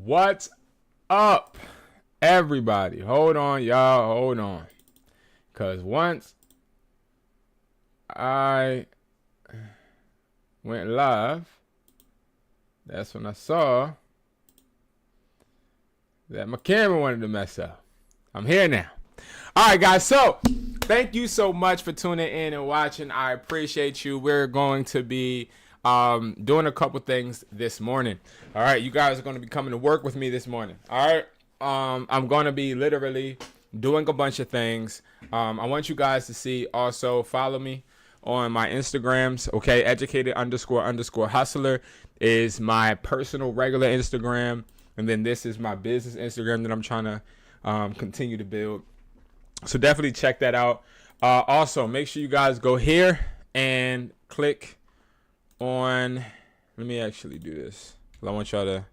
What's up, everybody? Hold on, y'all. Hold on. Because once I went live, that's when I saw that my camera wanted to mess up. I'm here now. All right, guys. So thank you so much for tuning in and watching. I appreciate you. We're going to be doing a couple things this morning. All right, you guys are going to be coming to work with me this morning. All right, I'm going to be literally doing a bunch of things. I want you guys to see. Also follow me on my Instagrams. Okay, educated__hustler is my personal regular Instagram, and then this is my business Instagram that I'm trying to continue to build. So definitely check that out. Also, make sure you guys go here and click on, let me actually do this. I want y'all to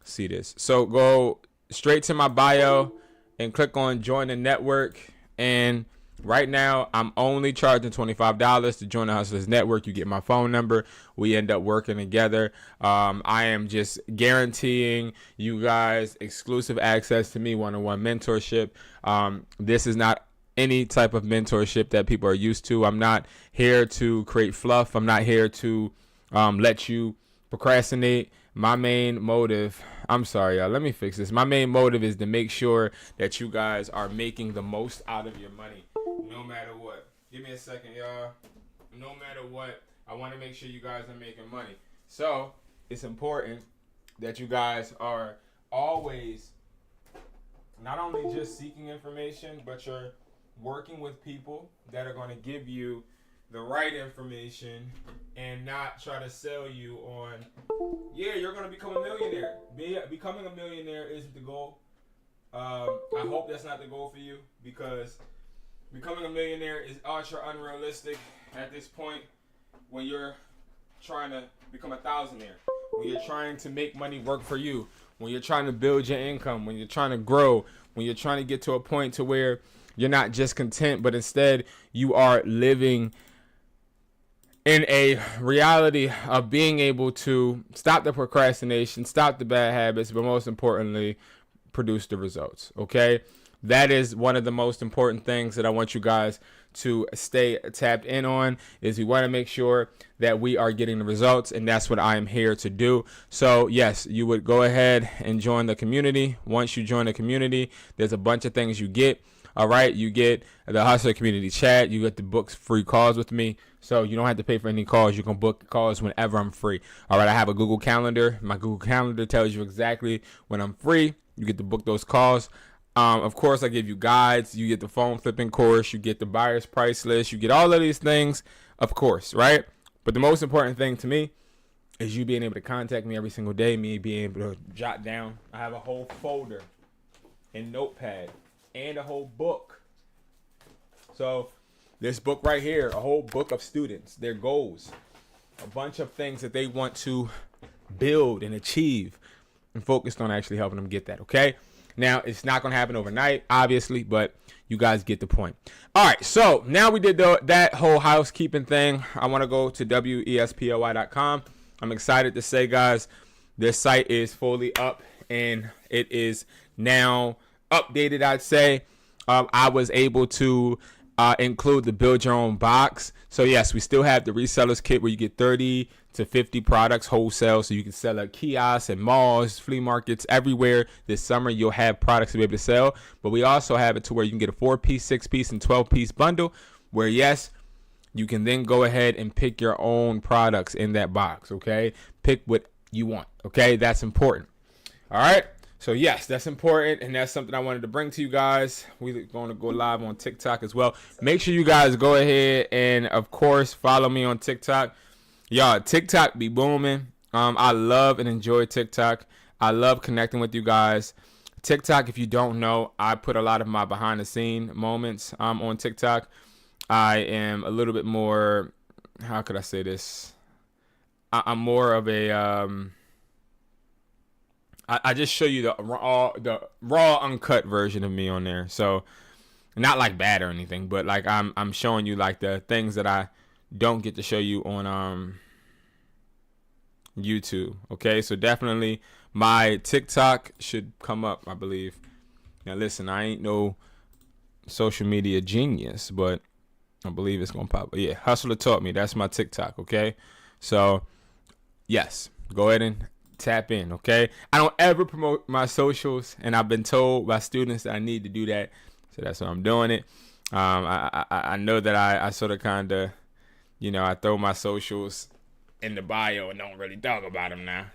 see this. So go straight to my bio and click on join the network. And right now I'm only charging $25 to join the Hustlers Network. You get my phone number. We end up working together. I am just guaranteeing you guys exclusive access to me, one-on-one mentorship. This is not any type of mentorship that people are used to. I'm not here to create fluff. I'm not here to let you procrastinate. My main motive, I'm sorry, y'all, let me fix this. My main motive is to make sure that you guys are making the most out of your money, no matter what. Give me a second, y'all. No matter what, I want to make sure you guys are making money. So it's important that you guys are always not only just seeking information, but you're working with people that are going to give you the right information and not try to sell you on, yeah, you're going to become a millionaire. Becoming a millionaire is the goal. I hope that's not the goal for you, because becoming a millionaire is ultra unrealistic at this point when you're trying to become a thousandaire, when you're trying to make money work for you, when you're trying to build your income, when you're trying to grow, when you're trying to get to a point to where you're not just content, but instead you are living in a reality of being able to stop the procrastination, stop the bad habits, but most importantly, produce the results. Okay? That is one of the most important things that I want you guys to stay tapped in on, is we want to make sure that we are getting the results, and that's what I am here to do. So yes, you would go ahead and join the community. Once you join the community, there's a bunch of things you get. All right, you get the Hustler Community Chat. You get the books free calls with me, so you don't have to pay for any calls. You can book calls whenever I'm free. All right, I have a Google Calendar. My Google Calendar tells you exactly when I'm free. You get to book those calls. Of course, I give you guides. You get the phone flipping course. You get the buyer's price list. You get all of these things, of course, right? But the most important thing to me is you being able to contact me every single day, me being able to jot down. I have a whole folder and notepad and a whole book. So this book right here, a whole book of students, their goals, a bunch of things that they want to build and achieve, and focused on actually helping them get that. Okay, now it's not going to happen overnight, obviously, but you guys get the point. All right, so now we did that whole housekeeping thing. I want to go to wespoy.com. I'm excited to say, guys, this site is fully up and it is now updated. I'd say I was able to include the build your own box. So yes, we still have the resellers kit where you get 30 to 50 products wholesale, so you can sell at kiosks and malls, flea markets, everywhere. This summer you'll have products to be able to sell. But we also have it to where you can get a 4-piece, 6-piece, and 12-piece bundle, where yes, you can then go ahead and pick your own products in that box. Okay, pick what you want. Okay, that's important. All right. So yes, that's important, and that's something I wanted to bring to you guys. We're going to go live on TikTok as well. Make sure you guys go ahead and, of course, follow me on TikTok. Y'all, TikTok be booming. I love and enjoy TikTok. I love connecting with you guys. TikTok, if you don't know, I put a lot of my behind-the-scene moments on TikTok. I am a little bit more, how could I say this? I'm more of a... I just show you the raw, uncut version of me on there. So, not like bad or anything, but like I'm showing you like the things that I don't get to show you on YouTube. Okay, so definitely my TikTok should come up, I believe. Now listen, I ain't no social media genius, but I believe it's gonna pop. Yeah, Hustler taught me. That's my TikTok. Okay, so yes, go ahead and tap in. Okay, I don't ever promote my socials, and I've been told by students that I need to do that, so that's why I'm doing it. I know that I sort of kind of, I throw my socials in the bio and don't really talk about them now,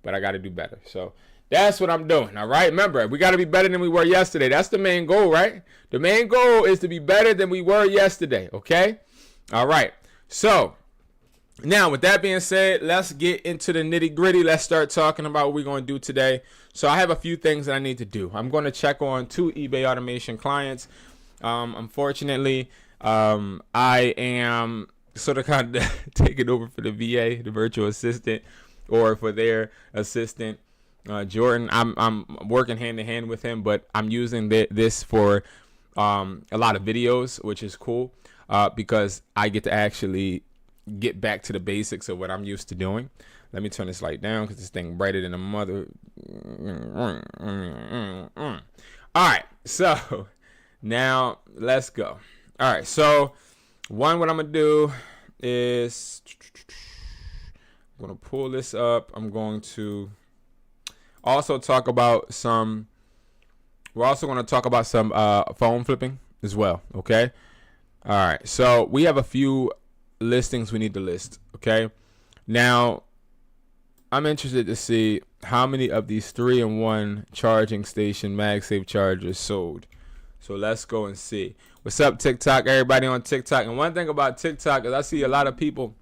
but I got to do better. So that's what I'm doing. All right. Remember, we got to be better than we were yesterday. That's the main goal, right? The main goal is to be better than we were yesterday. Okay. All right. So now with that being said, let's get into the nitty gritty. Let's start talking about what we're going to do today. So I have a few things that I need to do. I'm going to check on 2 eBay automation clients. Unfortunately, I am sort of kind of taking over for the VA, the virtual assistant, or for their assistant, Jordan. I'm working hand in hand with him, but I'm using this for a lot of videos, which is cool, because I get to actually get back to the basics of what I'm used to doing. Let me turn this light down because this thing brighter than a mother. All right, so now let's go. All right, so what I'm gonna do is I'm gonna pull this up. I'm going to also talk about some. We're also going to talk about some phone flipping as well. Okay. All right. So we have a few listings we need to list. Okay. Now I'm interested to see how many of these 3-in-1 charging station MagSafe chargers sold. So let's go and see. What's up, TikTok? Everybody on TikTok. And one thing about TikTok is I see a lot of people,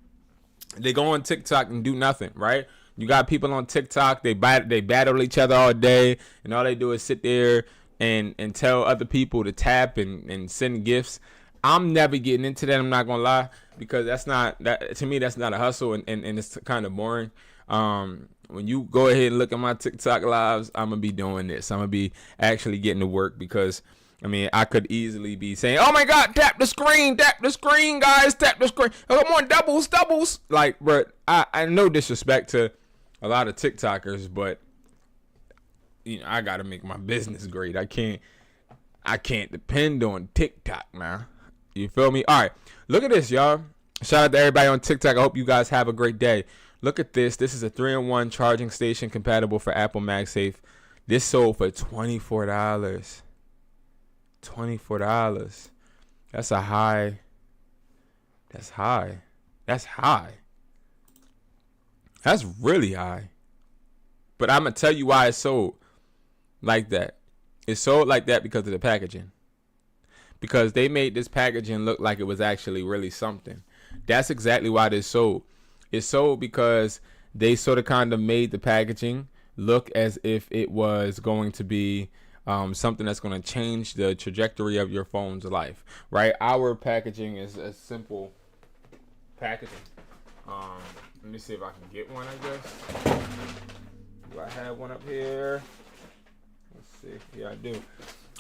they go on TikTok and do nothing, right? You got people on TikTok, they battle each other all day, and all they do is sit there and tell other people to tap and send gifts. I'm never getting into that, I'm not gonna lie, because to me that's not a hustle, and it's kind of boring. When you go ahead and look at my TikTok lives, I'm gonna be doing this. I'm gonna be actually getting to work, because I mean, I could easily be saying, oh my God, tap the screen, guys, tap the screen. Oh, come on, doubles. Like, bro, I no disrespect to a lot of TikTokers, but I gotta make my business great. I can't depend on TikTok now. You feel me? All right, look at this, y'all. Shout out to everybody on TikTok. I hope you guys have a great day. Look at this. This is a 3-in-1 charging station compatible for Apple MagSafe. This sold for $24. $24. That's a high. That's high. That's really high. But I'm gonna tell you why it's sold like that. It's sold like that because of the packaging. Because they made this packaging look like it was actually really something. That's exactly why this sold. It's sold because they sort of kind of made the packaging look as if it was going to be something that's going to change the trajectory of your phone's life, right? Our packaging is a simple packaging. Let me see if I can get one, I guess. Do I have one up here? Let's see. Yeah, I do.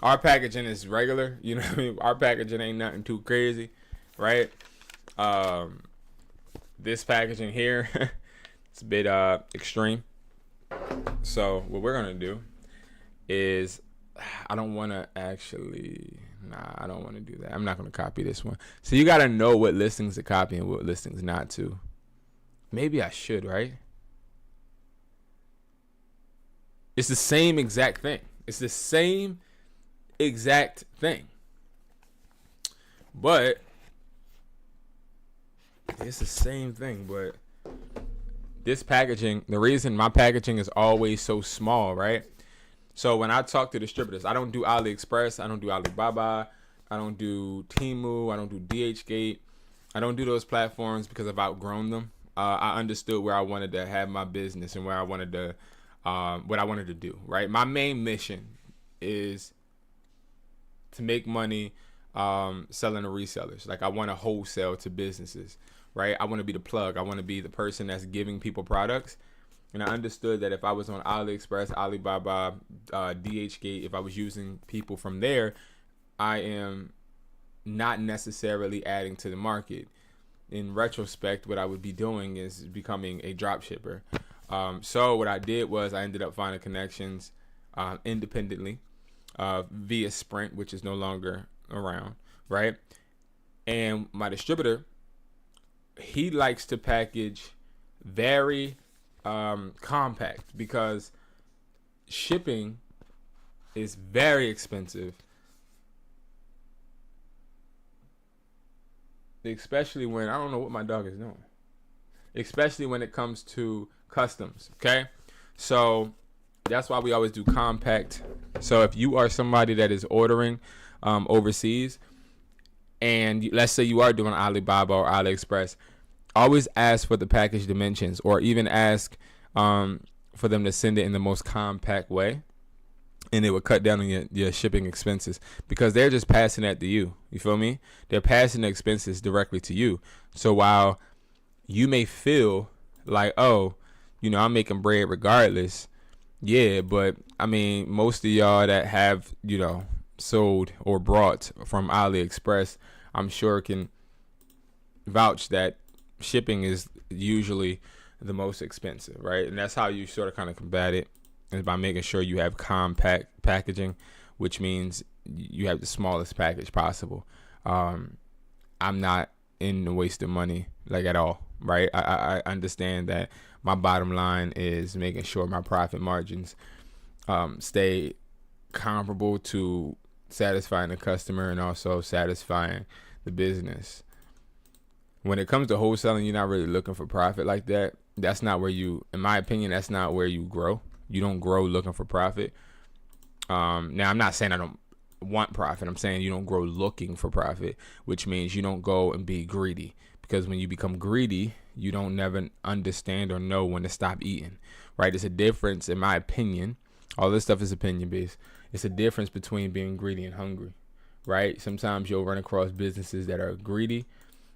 Our packaging is regular. You know what I mean? Our packaging ain't nothing too crazy, right? This packaging here, it's a bit extreme. So what we're going to do is, I don't want to I don't want to do that. I'm not going to copy this one. So you got to know what listings to copy and what listings not to. Maybe I should, right? It's the same exact thing. But it's the same thing. But this packaging, the reason my packaging is always so small, right? So when I talk to distributors, I don't do AliExpress, I don't do Alibaba, I don't do Temu, I don't do DHgate. I don't do those platforms because I've outgrown them. I understood where I wanted to have my business and where I wanted to, what I wanted to do, right? My main mission is to make money selling to resellers. Like, I want to wholesale to businesses, right? I want to be the plug. I want to be the person that's giving people products. And I understood that if I was on AliExpress, Alibaba, DHgate, if I was using people from there, I am not necessarily adding to the market. in retrospect, what I would be doing is becoming a drop shipper. So what I did was I ended up finding connections independently via Sprint, which is no longer around, right? And my distributor, he likes to package very compact because shipping is very expensive, especially when, I don't know what my dog is doing, especially when it comes to customs. Okay, so that's why we always do compact. So if you are somebody that is ordering overseas, and let's say you are doing Alibaba or AliExpress, always ask for the package dimensions, or even ask for them to send it in the most compact way, and it would cut down on your shipping expenses, because they're just passing that to you. You feel me? They're passing the expenses directly to you. So while you may feel like, oh, I'm making bread regardless, yeah, but I mean, most of y'all that have, sold or brought from AliExpress, I'm sure can vouch that shipping is usually the most expensive, right? And that's how you sort of kind of combat it, is by making sure you have compact packaging, which means you have the smallest package possible. I'm not in the waste of money, like, at all, right? I understand that my bottom line is making sure my profit margins stay comparable to satisfying the customer and also satisfying the business. When it comes to wholesaling, you're not really looking for profit like that. That's not where you, in my opinion, that's not where you grow. You don't grow looking for profit. Now, I'm not saying I don't want profit. I'm saying you don't grow looking for profit, which means you don't go and be greedy. Because when you become greedy, you don't never understand or know when to stop eating, right? It's a difference, in my opinion. All this stuff is opinion based. It's a difference between being greedy and hungry, right? Sometimes you'll run across businesses that are greedy,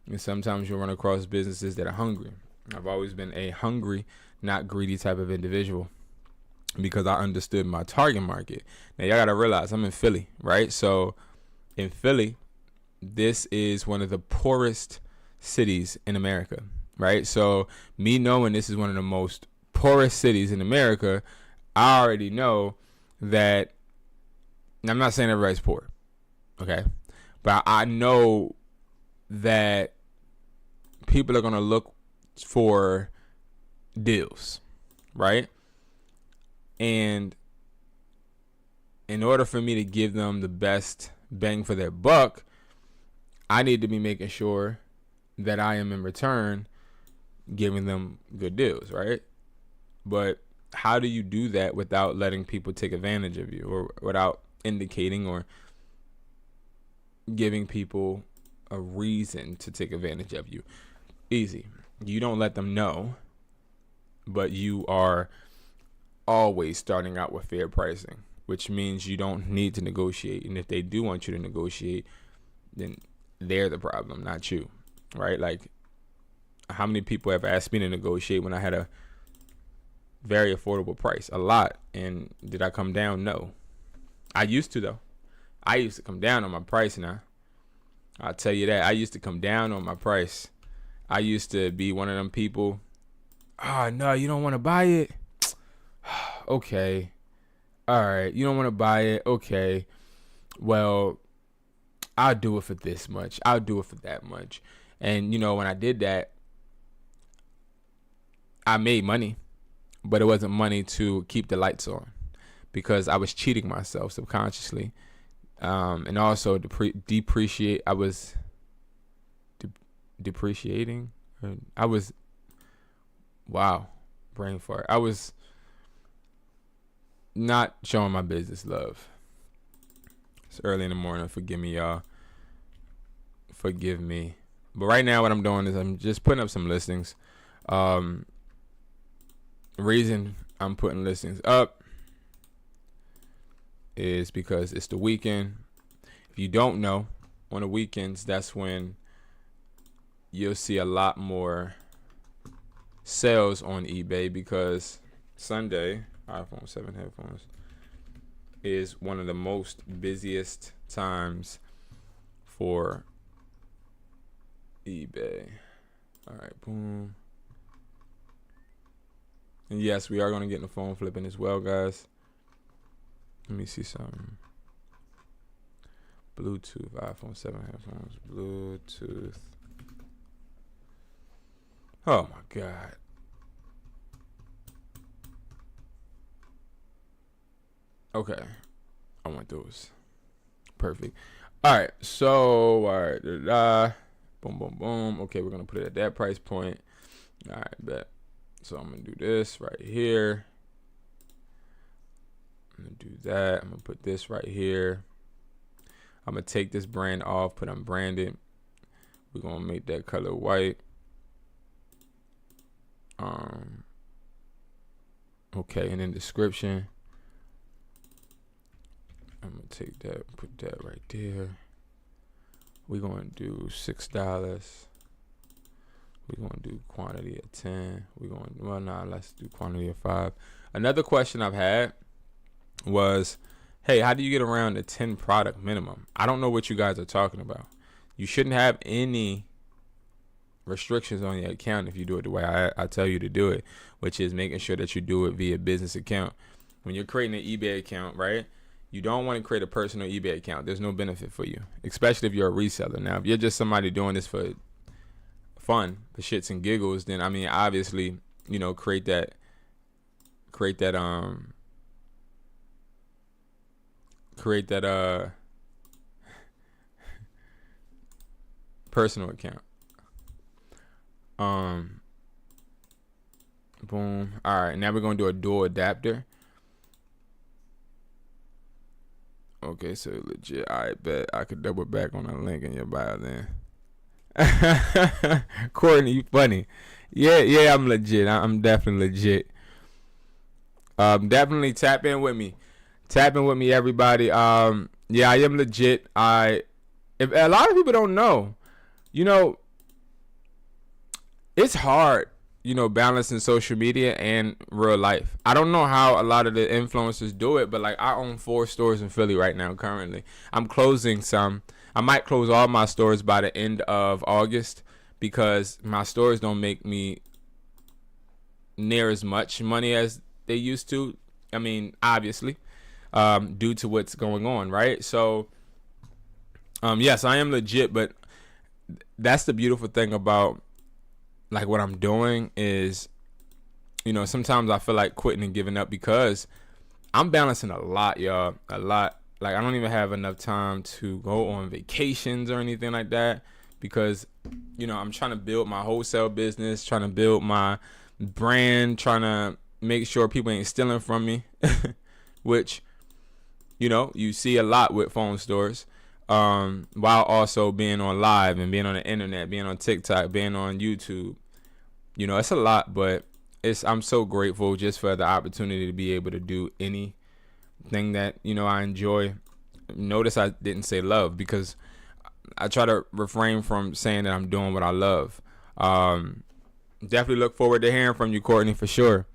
and sometimes you'll run across businesses that are hungry. I've always been a hungry, not greedy type of individual, because I understood my target market. Now, y'all got to realize I'm in Philly, right? So in Philly, this is one of the poorest cities in America, right? So me knowing this is one of the most poorest cities in America, I already know that, and I'm not saying everybody's poor, okay? But I know that people are going to look for deals, right? And in order for me to give them the best bang for their buck, I need to be making sure that I am in return giving them good deals, right? But how do you do that without letting people take advantage of you, or without indicating or giving people a reason to take advantage of you? Easy. You don't let them know, but you are always starting out with fair pricing, which means you don't need to negotiate. And if they do want you to negotiate, then they're the problem, not you, right? Like, how many people have asked me to negotiate when I had a very affordable price? A lot. And did I come down? No. I used to, though. I used to come down on my price now. I'll tell you that. I used to come down on my price. I used to be one of them people. Oh, no, you don't want to buy it? Okay. All right. You don't want to buy it? Okay. Well, I'll do it for this much. I'll do it for that much. And, when I did that, I made money, but it wasn't money to keep the lights on, because I was cheating myself subconsciously. And also depreciate. I was depreciating. I was, wow, brain fart. I was not showing my business love. It's early in the morning. Forgive me, y'all. Forgive me. But right now what I'm doing is I'm just putting up some listings. The reason I'm putting listings up is because it's the weekend. If you don't know, on the weekends, that's when you'll see a lot more sales on eBay, because Sunday, iPhone 7 headphones, is one of the most busiest times for eBay. All right, boom. And yes, we are going to get into phone flipping as well, guys. Let me see something. Bluetooth, iPhone 7 headphones, Bluetooth. Oh my God. Okay. I want those. Perfect. All right. So, all right. Boom, boom, boom. Okay, we're going to put it at that price point. All right, bet. So I'm going to do this right here. I'm going to do that. I'm going to put this right here. I'm going to take this brand off, put unbranded. We're going to make that color white. Okay, and then description. I'm going to take that, put that right there. We're going to do $6. We're going to do quantity of 10. We're going to, well, nah, let's do quantity of 5. Another question I've had was, hey, how do you get around the 10 product minimum? I don't know what you guys are talking about. You shouldn't have any restrictions on your account if you do it the way I tell you to do it, which is making sure that you do it via business account. When you're creating an eBay account, right, you don't want to create a personal eBay account. There's no benefit for you, especially if you're a reseller. Now, if you're just somebody doing this for fun, for shits and giggles, then I mean, obviously, you know, create that personal account. Boom. All right, now we're gonna do a dual adapter. Okay, so legit. I bet I could double back on the link in your bio then. Courtney, you funny. Yeah, I'm legit. I'm definitely legit. Definitely tap in with me. Tap in with me, everybody. Yeah, I am legit. If a lot of people don't know, you know, it's hard, you know, balancing social media and real life. I don't know how a lot of the influencers do it, but like I own 4 stores in Philly right now currently. I'm closing some. I might close all my stores by the end of August because my stores don't make me near as much money as they used to. I mean, obviously, due to what's going on, right? So, yes, I am legit, but that's the beautiful thing about like what I'm doing is, you know, sometimes I feel like quitting and giving up because I'm balancing a lot, y'all. A lot. Like, I don't even have enough time to go on vacations or anything like that because, you know, I'm trying to build my wholesale business, trying to build my brand, trying to make sure people ain't stealing from me, which, you know, you see a lot with phone stores, while also being on live and being on the internet, being on TikTok, being on YouTube. You know, it's a lot, but I'm so grateful just for the opportunity to be able to do anything that, you know, I enjoy. Notice I didn't say love because I try to refrain from saying that I'm doing what I love. Definitely look forward to hearing from you, Courtney, for sure.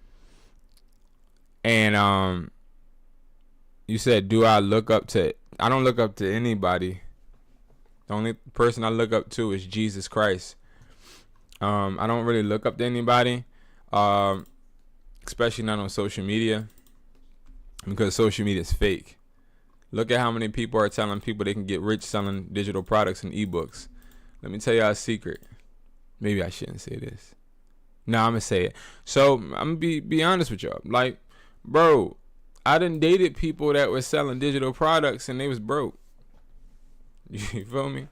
And you said, do I look up to? I don't look up to anybody. The only person I look up to is Jesus Christ. I don't really look up to anybody, especially not on social media, because social media is fake. Look at how many people are telling people they can get rich selling digital products and ebooks. Let me tell y'all a secret. Maybe I shouldn't say this. No, I'm gonna say it. So I'm gonna be honest with y'all. Like, bro, I done dated people that were selling digital products and they was broke. You feel me?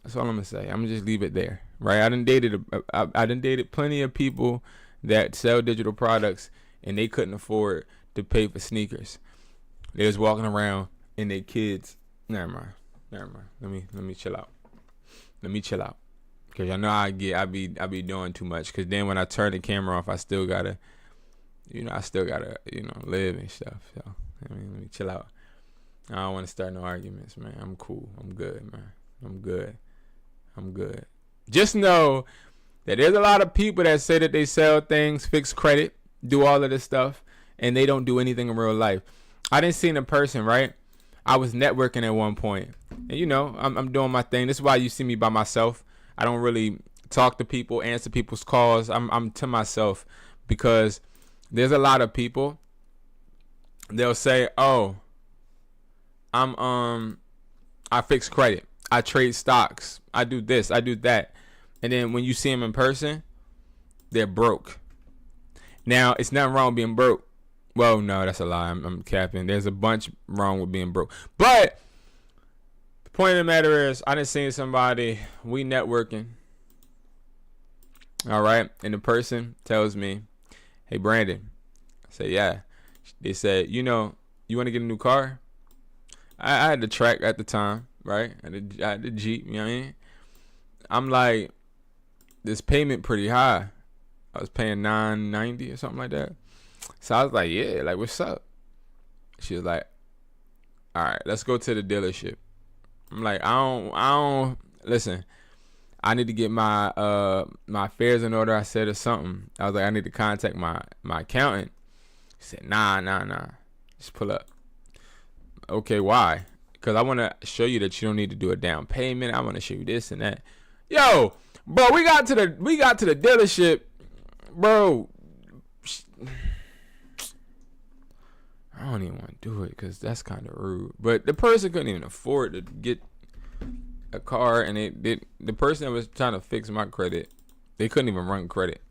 That's all I'm gonna say. I'm gonna just leave it there, right? I done dated plenty of people that sell digital products and they couldn't afford to pay for sneakers. They was walking around and their kids. Never mind. Let me chill out. Cause I know I be doing too much. Cause then when I turn the camera off, I still gotta live and stuff. So I mean, let me chill out. I don't want to start no arguments, man. I'm cool. I'm good, man. I'm good. Just know that there's a lot of people that say that they sell things, fix credit, do all of this stuff, and they don't do anything in real life. I didn't see a person, right? I was networking at one point, and you know, I'm doing my thing. This is why you see me by myself. I don't really talk to people, answer people's calls. I'm to myself, because there's a lot of people, they'll say, oh, I fix credit, I trade stocks, I do this, I do that. And then when you see them in person, they're broke. Now, it's nothing wrong with being broke. Well, no, that's a lie. I'm capping. There's a bunch wrong with being broke. But the point of the matter is, I done seen somebody, we networking. All right. And the person tells me, hey, Brandon. I say, yeah. They said, you want to get a new car? I had the track at the time, right? I had the Jeep, you know what I mean? I'm like, this payment pretty high. I was paying $990 or something like that. So I was like, yeah, like, what's up? She was like, all right, let's go to the dealership. I'm like, I don't listen, I need to get my affairs in order, I said, or something. I was like, I need to contact my accountant. He said, nah, just pull up. Okay, why? Because I want to show you that you don't need to do a down payment. I want to show you this and that. Yo, bro, we got to the dealership, bro. I don't even want to do it because that's kind of rude. But the person couldn't even afford to get a car, and the person that was trying to fix my credit, they couldn't even run credit.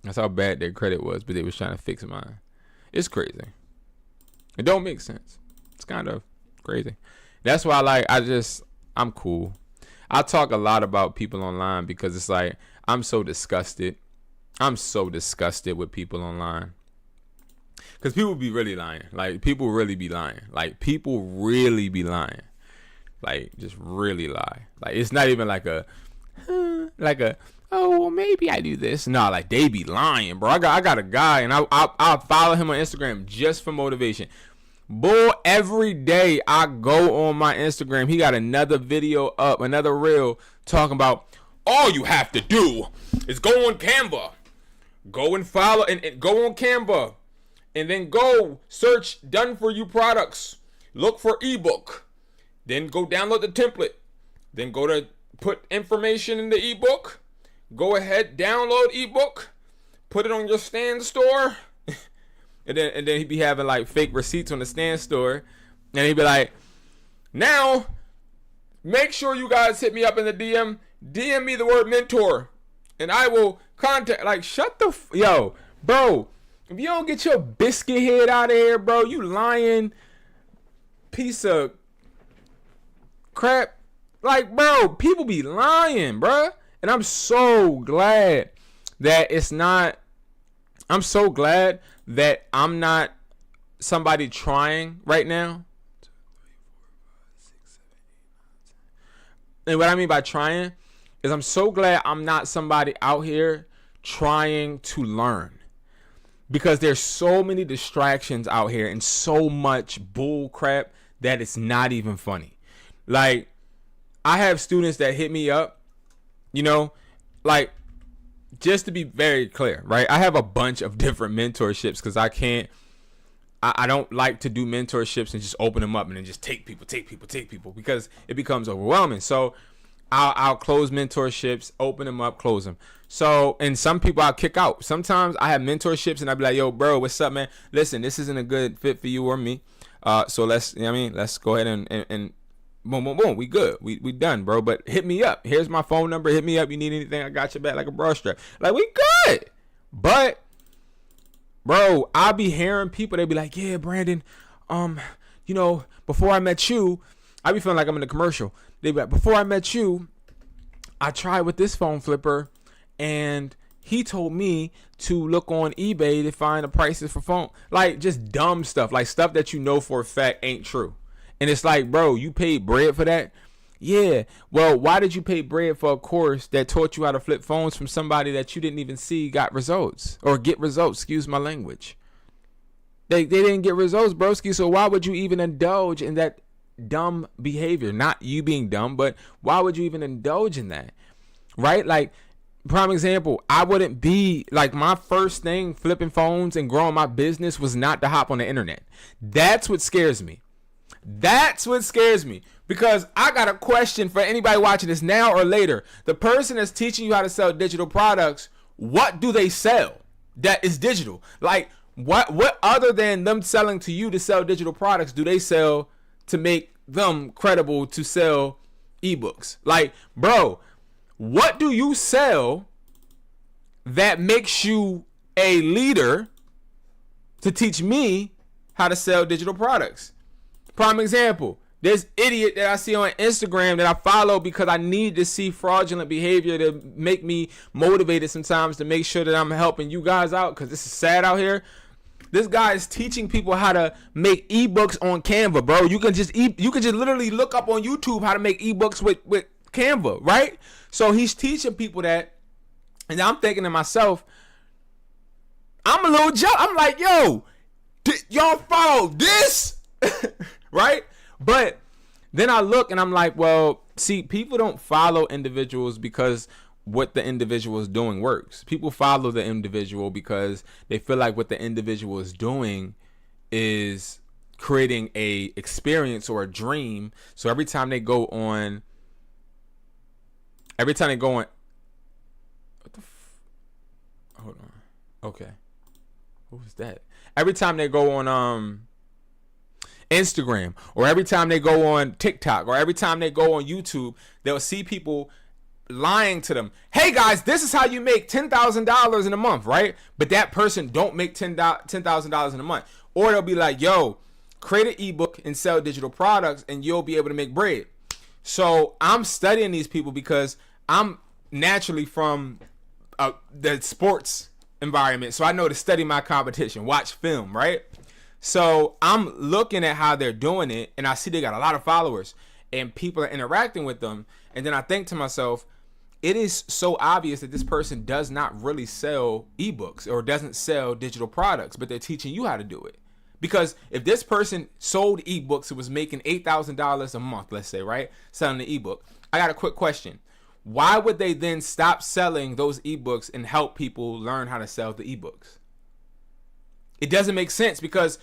That's how bad their credit was, but they was trying to fix mine. It's crazy. It don't make sense. It's kind of crazy. That's why I'm cool. I talk a lot about people online because it's like, I'm so disgusted. I'm so disgusted with people online. Because people be really lying. Like, people really be lying. Like, people really be lying. Like, just really lie. Like, it's not even like a, oh, well, maybe I do this. No, like, they be lying, bro. I got a guy, and I follow him on Instagram just for motivation. Boy, every day I go on my Instagram, he got another video up, another reel, talking about, all you have to do is go on Canva. Go and follow, and go on Canva. And then go search done for you products. Look for ebook. Then go download the template. Then go to put information in the ebook. Go ahead, download ebook. Put it on your stand store. and then he'd be having like fake receipts on the stand store. And he'd be like, now, make sure you guys hit me up in the DM. DM me the word mentor. And I will contact, like, shut the, yo, bro. If you don't get your biscuit head out of here, bro, you lying piece of crap. Like, bro, people be lying, bro. And I'm so glad that I'm so glad that I'm not somebody trying right now. And what I mean by trying is I'm so glad I'm not somebody out here trying to learn. Because there's so many distractions out here and so much bull crap that it's not even funny. Like, I have students that hit me up, like, just to be very clear, right? I have a bunch of different mentorships because I don't like to do mentorships and just open them up and then just take people because it becomes overwhelming. So I'll close mentorships, open them up, close them. So, and some people I'll kick out. Sometimes I have mentorships and I'll be like, yo, bro, what's up, man? Listen, this isn't a good fit for you or me. So let's go ahead and boom, boom, boom. We good. We done, bro. But hit me up. Here's my phone number. Hit me up. You need anything, I got your back like a bra strap. Like, we good. But, bro, I'll be hearing people, they be like, yeah, Brandon, before I met you, I be feeling like I'm in a commercial. They be like, before I met you, I tried with this phone flipper, and he told me to look on eBay to find the prices for phone. Like, just dumb stuff. Like, stuff that you know for a fact ain't true. And it's like, bro, you paid bread for that? Yeah. Well, why did you pay bread for a course that taught you how to flip phones from somebody that you didn't even see got results? Or get results, excuse my language. They didn't get results, broski, so why would you even indulge in that dumb behavior? Not you being dumb, but why would you even indulge in that? Right? Like, prime example, I wouldn't be, like, my first thing flipping phones and growing my business was not to hop on the internet. That's what scares me. That's what scares me, because I got a question for anybody watching this now or later. The person that's teaching you how to sell digital products, what do they sell that is digital? Like, what other than them selling to you to sell digital products do they sell to make them credible to sell ebooks? Like, bro, what do you sell that makes you a leader to teach me how to sell digital products? Prime example, this idiot that I see on Instagram that I follow because I need to see fraudulent behavior to make me motivated sometimes to make sure that I'm helping you guys out, because this is sad out here. This guy is teaching people how to make ebooks on Canva, bro. You can just literally look up on YouTube how to make ebooks with Canva, right? So he's teaching people that, and I'm thinking to myself, I'm a little jealous. I'm like, yo, y'all follow this? Right? But then I look and I'm like, well, see, people don't follow individuals because what the individual is doing works. People follow the individual because they feel like what the individual is doing is creating a experience or a dream. So every time they go on, what the hold on. Okay. What was that? Every time they go on Instagram, or every time they go on TikTok, or every time they go on YouTube, they'll see people lying to them. Hey guys, this is how you make $10,000 in a month, right? But that person don't make $10,000 in a month. Or they'll be like, yo, create an ebook and sell digital products and you'll be able to make bread. So I'm studying these people because I'm naturally from the sports environment. So I know to study my competition, watch film, right? So I'm looking at how they're doing it, and I see they got a lot of followers and people are interacting with them. And then I think to myself, it is so obvious that this person does not really sell ebooks or doesn't sell digital products, but they're teaching you how to do it. Because if this person sold ebooks and was making $8,000 a month, let's say, right, selling the ebook, I got a quick question. Why would they then stop selling those ebooks and help people learn how to sell the ebooks? It doesn't make sense, because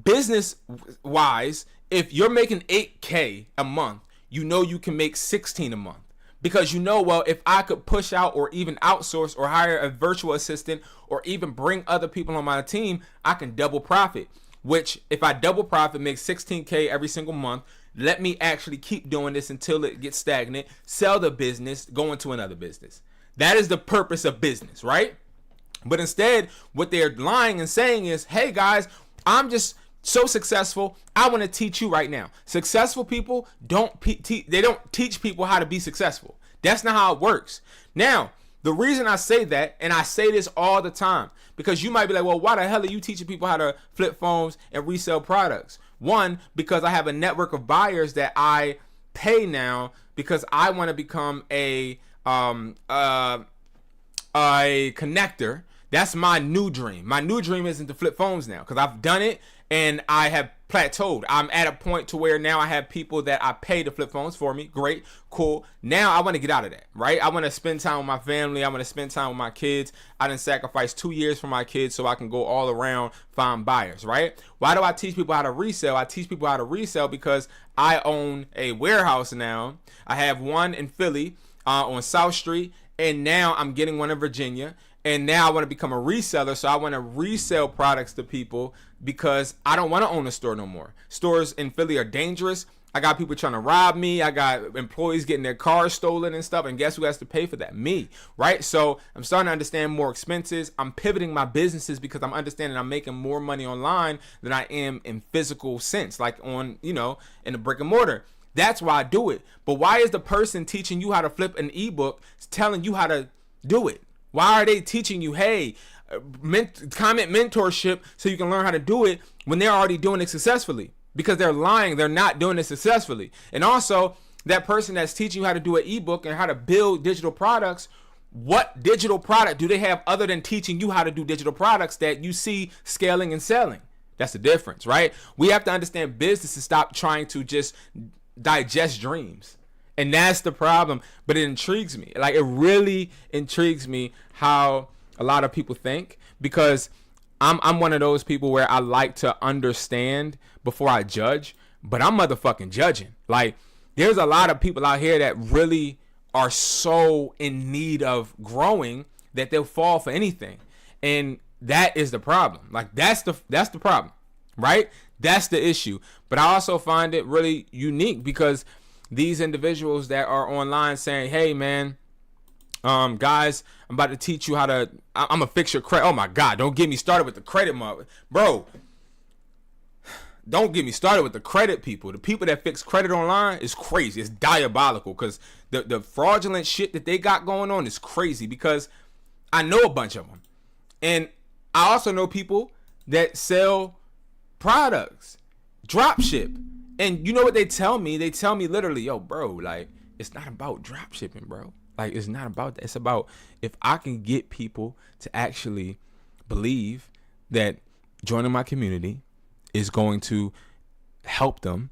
business wise, if you're making $8K a month, you know you can make $16 a month, because you know, well, if I could push out or even outsource or hire a virtual assistant or even bring other people on my team, I can double profit, which if I double profit, make $16K every single month. Let me actually keep doing this until it gets stagnant, sell the business, go into another business. That is the purpose of business, right? But instead, what they're lying and saying is, hey guys, I'm just so successful, I want to teach you right now. Successful people don't teach people how to be successful. That's not how it works. Now, the reason I say that, and I say this all the time, because you might be like, well, why the hell are you teaching people how to flip phones and resell products? One, because I have a network of buyers that I pay now because I want to become a connector. That's my new dream. My new dream isn't to flip phones now, because I've done it and I have plateaued. I'm at a point to where now I have people that I pay to flip phones for me. Great, cool. Now I want to get out of that, right? I want to spend time with my family. I want to spend time with my kids. I done sacrificed 2 years for my kids so I can go all around find buyers, right? Why do I teach people how to resell? I teach people how to resell because I own a warehouse now. I have one in Philly on South Street, and now I'm getting one in Virginia. And now I want to become a reseller, so I want to resell products to people because I don't want to own a store no more. Stores in Philly are dangerous. I got people trying to rob me. I got employees getting their cars stolen and stuff. And guess who has to pay for that? Me, right? So I'm starting to understand more expenses. I'm pivoting my businesses because I'm understanding I'm making more money online than I am in physical sense, like on, in the brick and mortar. That's why I do it. But why is the person teaching you how to flip an ebook telling you how to do it? Why are they teaching you, hey, comment mentorship so you can learn how to do it when they're already doing it successfully? Because they're lying. They're not doing it successfully. And also, that person that's teaching you how to do an ebook and how to build digital products, what digital product do they have other than teaching you how to do digital products that you see scaling and selling? That's the difference, right? We have to understand business and stop trying to just digest dreams. And that's the problem. But it intrigues me. Like, it really intrigues me how a lot of people think, because I'm one of those people where I like to understand before I judge. but I'm motherfucking judging. Like, there's a lot of people out here that really are so in need of growing that they'll fall for anything. And that is the problem. Like, that's the problem, right? That's the issue. But I also find it really unique because these individuals that are online saying, hey, man, guys, I'm about to teach you how to, I'm gonna fix your credit. Oh my God, don't get me started with the credit, bro. Don't get me started with the credit people. The people that fix credit online is crazy. It's diabolical because the fraudulent shit that they got going on is crazy, because I know a bunch of them. And I also know people that sell products, drop ship. And you know what they tell me? They tell me literally, yo, bro, like, it's not about drop shipping, bro. Like, it's not about that. It's about, if I can get people to actually believe that joining my community is going to help them,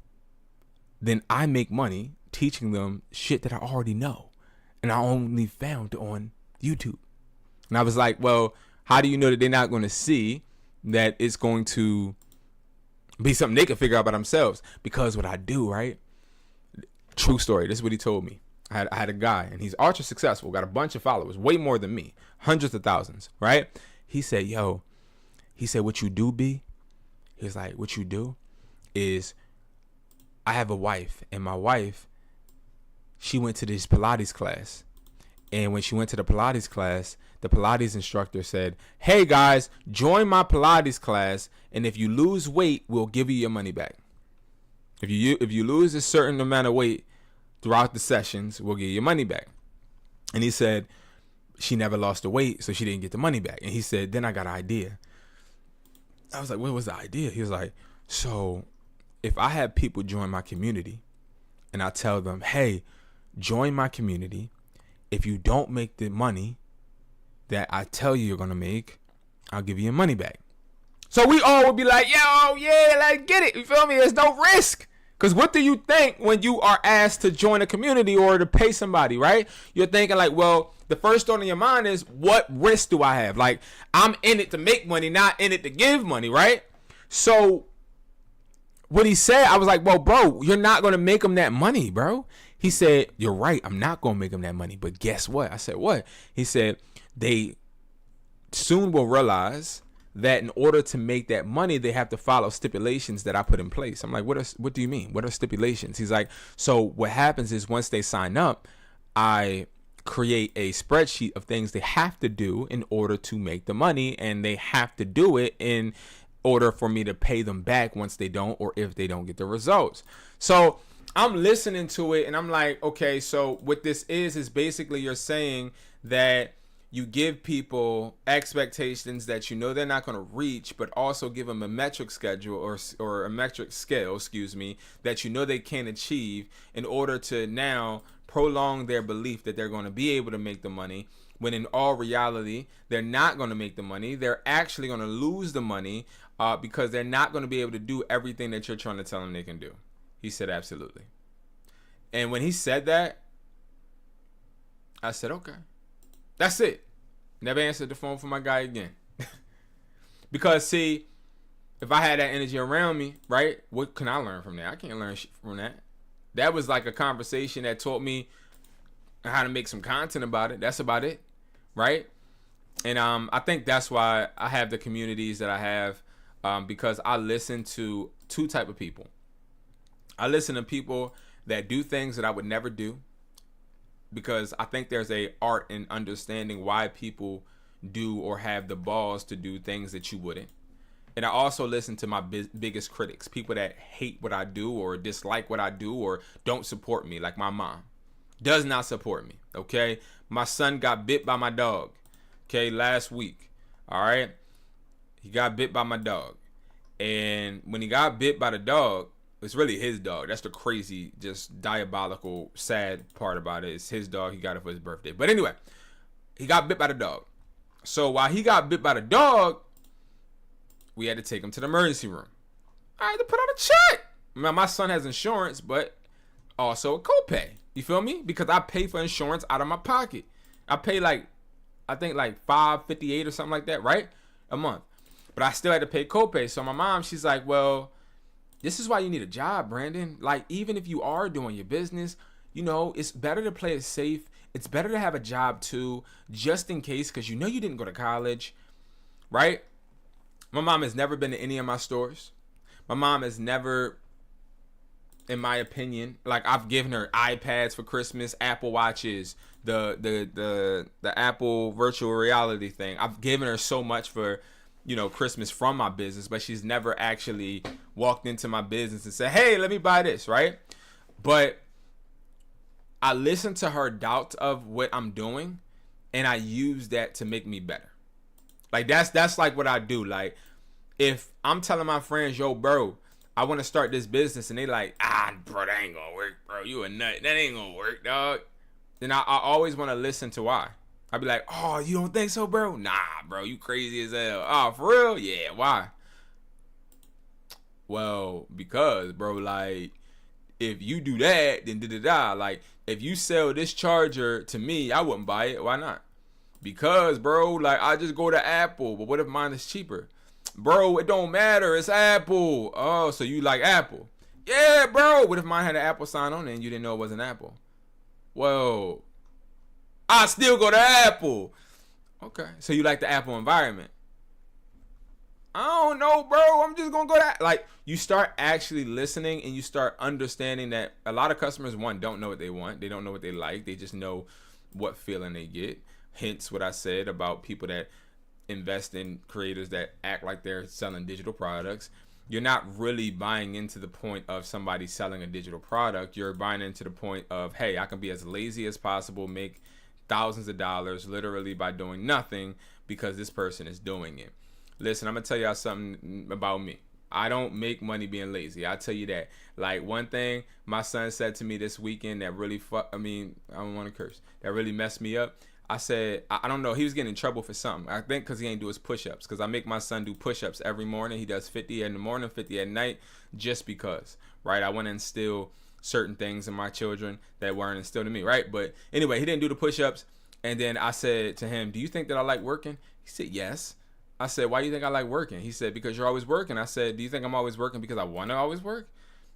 then I make money teaching them shit that I already know and I only found on YouTube. And I was like, well, how do you know that they're not going to see that it's going to be something they can figure out by themselves? Because what I do, right? True story. This is what he told me. I had a guy, and he's ultra successful, got a bunch of followers, way more than me, hundreds of thousands, right? He said, what you do, B? He's like, what you do is, I have a wife, and my wife, she went to this Pilates class. And when she went to the Pilates class, the Pilates instructor said, hey guys, join my Pilates class, and if you lose weight, we'll give you your money back. If you lose a certain amount of weight throughout the sessions, we'll give you your money back. And he said, she never lost the weight, so she didn't get the money back. And he said, then I got an idea. I was like, what was the idea? He was like, so if I have people join my community and I tell them, hey, join my community. If you don't make the money that I tell you you're going to make, I'll give you your money back. So we all would be like, yo, yeah, let's get it. You feel me? There's no risk. Because what do you think when you are asked to join a community or to pay somebody, right? You're thinking like, well, the first thought in your mind is, what risk do I have? Like, I'm in it to make money, not in it to give money, right? So what he said, I was like, well, bro, you're not going to make them that money, bro. He said, you're right. I'm not going to make them that money. But guess what? I said, what? He said, they soon will realize that in order to make that money, they have to follow stipulations that I put in place. I'm like, what do you mean? What are stipulations? He's like, so what happens is once they sign up, I create a spreadsheet of things they have to do in order to make the money, and they have to do it in order for me to pay them back once they don't, or if they don't get the results. So I'm listening to it and I'm like, okay, so what this is basically you're saying that you give people expectations that you know they're not going to reach, but also give them a metric schedule or a metric scale, that you know they can achieve in order to now prolong their belief that they're going to be able to make the money, when in all reality, they're not going to make the money. They're actually going to lose the money because they're not going to be able to do everything that you're trying to tell them they can do. He said, absolutely. And when he said that, I said, okay. That's it. Never answered the phone for my guy again. Because, see, if I had that energy around me, right, what can I learn from that? I can't learn shit from that. That was like a conversation that taught me how to make some content about it. That's about it, right? And I think that's why I have the communities that I have, because I listen to two type of people. I listen to people that do things that I would never do, because I think there's a art in understanding why people do or have the balls to do things that you wouldn't. And I also listen to my biggest critics, people that hate what I do or dislike what I do or don't support me, like my mom. Does not support me, okay? My son got bit by my dog, okay, last week, all right? He got bit by my dog. And when he got bit by the dog, it's really his dog. That's the crazy, just diabolical, sad part about it. It's his dog. He got it for his birthday. But anyway, he got bit by the dog. So while he got bit by the dog, we had to take him to the emergency room. I had to put out a check. Now, my son has insurance, but also a copay. You feel me? Because I pay for insurance out of my pocket. I pay I think $5.58 or something like that, right? A month. But I still had to pay copay. So my mom, she's like, well, This is why you need a job, Brandon. Like, even if you are doing your business, you know, it's better to play it safe. It's better to have a job too, just in case, because you know you didn't go to college, right? My mom has never been to any of my stores. My mom has never, in my opinion, like, I've given her iPads for Christmas, Apple Watches, the Apple virtual reality thing. I've given her so much for, you know, Christmas from my business, but she's never actually walked into my business and said, hey, let me buy this, right? But I listen to her doubts of what I'm doing, and I use that to make me better. Like, that's like what I do. Like, if I'm telling my friends, yo, bro, I want to start this business, and they like, bro, that ain't gonna work, bro. You a nut. That ain't gonna work, dog. Then I always want to listen to why. I'd be like, oh, you don't think so, bro? Nah, bro, you crazy as hell. Oh, for real? Yeah, why? Well, because, bro, like, if you do that, then da-da-da. Like, if you sell this charger to me, I wouldn't buy it. Why not? Because, bro, like, I just go to Apple. But what if mine is cheaper? Bro, it don't matter. It's Apple. Oh, so you like Apple? Yeah, bro. What if mine had an Apple sign on it and you didn't know it was an Apple? Well, I still go to Apple. Okay. So you like the Apple environment? I don't know, bro. I'm just going to go to, like, you start actually listening and you start understanding that a lot of customers, one, don't know what they want. They don't know what they like. They just know what feeling they get. Hence what I said about people that invest in creators that act like they're selling digital products. You're not really buying into the point of somebody selling a digital product. You're buying into the point of, hey, I can be as lazy as possible, make thousands of dollars literally by doing nothing because this person is doing it. Listen, I'm gonna tell y'all something about me. I don't make money being lazy. I'll tell you that. Like, one thing my son said to me this weekend that really I don't want to curse. That really messed me up. I said, I don't know. He was getting in trouble for something. I think because he ain't do his push-ups. Because I make my son do push-ups every morning. He does 50 in the morning, 50 at night, just because, right? I want to instill certain things in my children that weren't instilled in me, right? But anyway, he didn't do the push-ups. And then I said to him, do you think that I like working? He said, yes. I said, why do you think I like working? He said, because you're always working. I said, do you think I'm always working because I want to always work?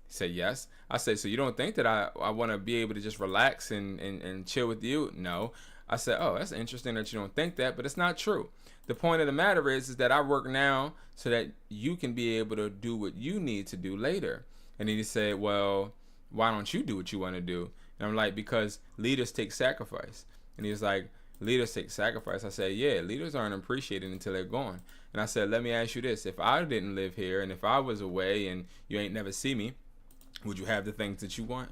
He said, yes. I said, so you don't think that I want to be able to just relax and chill with you? No. I said, oh, that's interesting that you don't think that, but it's not true. The point of the matter is that I work now so that you can be able to do what you need to do later. And then he said, well, why don't you do what you want to do? And I'm like, because leaders take sacrifice. And he was like, leaders take sacrifice. I said, yeah, leaders aren't appreciated until they're gone. And I said, let me ask you this. If I didn't live here and if I was away and you ain't never see me, would you have the things that you want?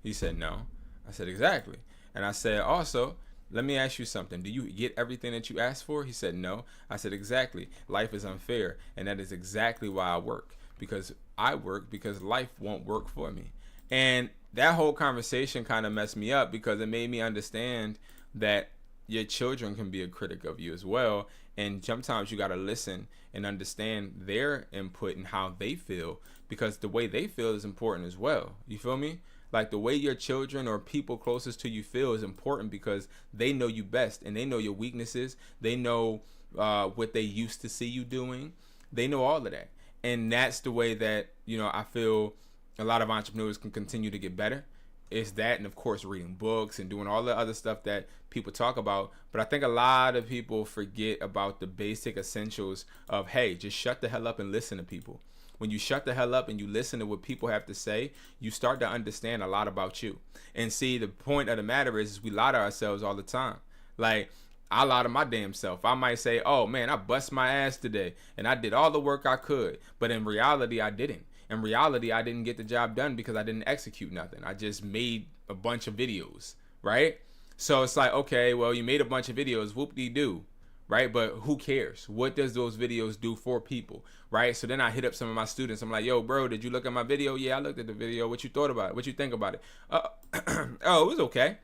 He said, no. I said, exactly. And I said, also, let me ask you something. Do you get everything that you ask for? He said, no. I said, exactly. Life is unfair. And that is exactly why I work. Because I work because life won't work for me. And that whole conversation kind of messed me up because it made me understand that your children can be a critic of you as well. And sometimes you got to listen and understand their input and how they feel, because the way they feel is important as well. You feel me? Like, the way your children or people closest to you feel is important because they know you best and they know your weaknesses. They know what they used to see you doing. They know all of that. And that's the way that, you know, I feel a lot of entrepreneurs can continue to get better. It's that, and of course reading books and doing all the other stuff that people talk about. But I think a lot of people forget about the basic essentials of, hey, just shut the hell up and listen to people. When you shut the hell up and you listen to what people have to say, you start to understand a lot about you. And see, the point of the matter is we lie to ourselves all the time. Like, I lie to my damn self. I might say, oh man, I bust my ass today and I did all the work I could. But in reality, I didn't. In reality, I didn't get the job done because I didn't execute nothing. I just made a bunch of videos, right? So it's like, okay, well, you made a bunch of videos, whoop-de-doo, right? But who cares? What does those videos do for people, right? So then I hit up some of my students. I'm like, yo, bro, did you look at my video? Yeah, I looked at the video. What you thought about it? What you think about it? Oh, it was okay.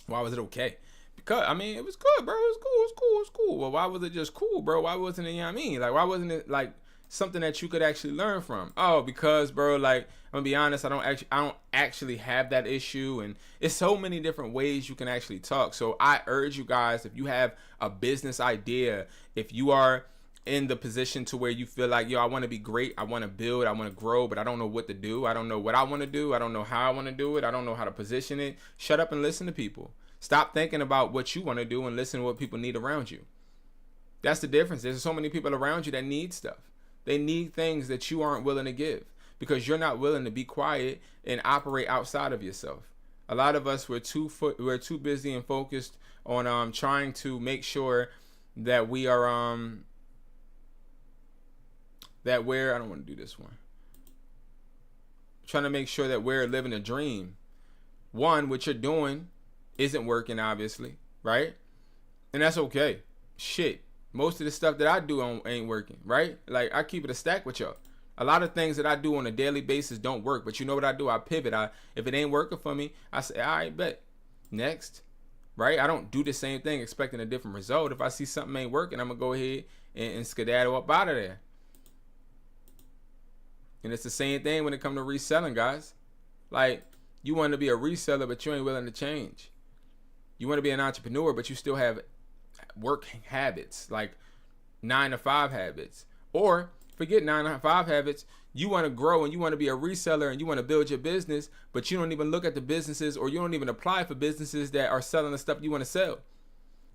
Why was it okay? Because, I mean, it was good, bro. It was cool. Well, why was it just cool, bro? Why wasn't it, you know what I mean? Like, why wasn't it, like, something that you could actually learn from? Oh, because, bro, like, I'm gonna be honest, I don't actually have that issue, and it's so many different ways you can actually talk. So I urge you guys, if you have a business idea, if you are in the position to where you feel like, yo, I want to be great, I want to build, I want to grow, but I don't know what to do. I don't know what I want to do. I don't know how I want to do it. I don't know how to position it. Shut up and listen to people. Stop thinking about what you want to do and listen to what people need around you. That's the difference. There's so many people around you that need stuff. They need things that you aren't willing to give because you're not willing to be quiet and operate outside of yourself. A lot of us, we're too busy and focused on trying to make sure that we are I don't want to do this one. Trying to make sure that we're living a dream. One, what you're doing isn't working, obviously, right? And that's okay. Shit, most of the stuff that I do ain't working, right? Like, I keep it a stack with y'all. A lot of things that I do on a daily basis don't work, but you know what I do? I pivot. If it ain't working for me, I say, all right, bet. Next, right? I don't do the same thing expecting a different result. If I see something ain't working, I'm going to go ahead and skedaddle up out of there. And it's the same thing when it comes to reselling, guys. Like, you want to be a reseller, but you ain't willing to change. You want to be an entrepreneur, but you still have work habits, like 9-to-5 habits. Or forget 9-to-5 habits. You want to grow and you want to be a reseller and you want to build your business, but you don't even look at the businesses, or you don't even apply for businesses that are selling the stuff you want to sell.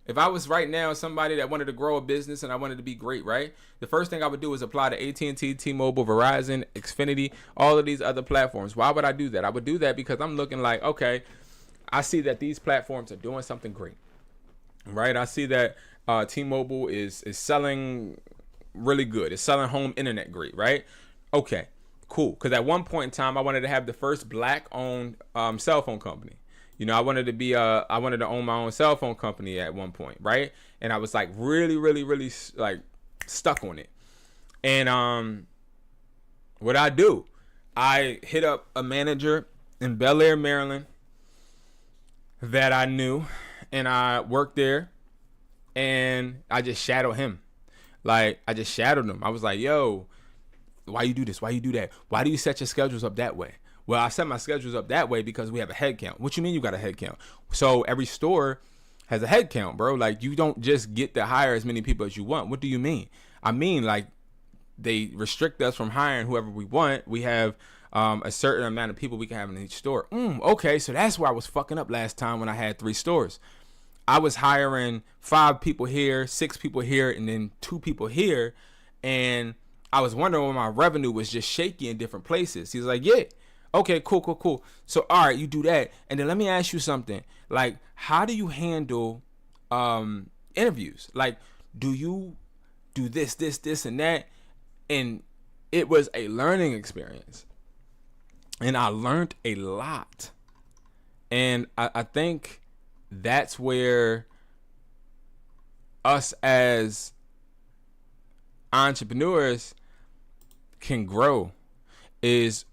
If I was right now somebody that wanted to grow a business and I wanted to be great, right? The first thing I would do is apply to AT&T, T-Mobile, Verizon, Xfinity, all of these other platforms. Why would I do that? I would do that because I'm looking like, okay, I see that these platforms are doing something great, right? I see that T-Mobile is selling really good. It's selling home internet great, right? Okay, cool. Because at one point in time, I wanted to have the first black-owned cell phone company. You know, I wanted to own my own cell phone company at one point, right? And I was like really like stuck on it. And what I do, I hit up a manager in Bel Air, Maryland that I knew, and I worked there, and I just shadowed him. Like, I just shadowed him. I was like, yo, why you do this? Why you do that? Why do you set your schedules up that way? Well, I set my schedules up that way because we have a head count. What you mean you got a head count? So every store has a head count, bro. Like, you don't just get to hire as many people as you want. What do you mean? I mean, like, they restrict us from hiring whoever we want. We have a certain amount of people we can have in each store. Okay, so that's where I was fucking up last time when I had 3 stores. I was hiring 5 people here, 6 people here, and then 2 people here. And I was wondering why my revenue was just shaky in different places. He's like, yeah. Okay, cool. So, all right, you do that. And then let me ask you something. Like, how do you handle interviews? Like, do you do this, and that? And it was a learning experience. And I learned a lot. And I think that's where us as entrepreneurs can grow, is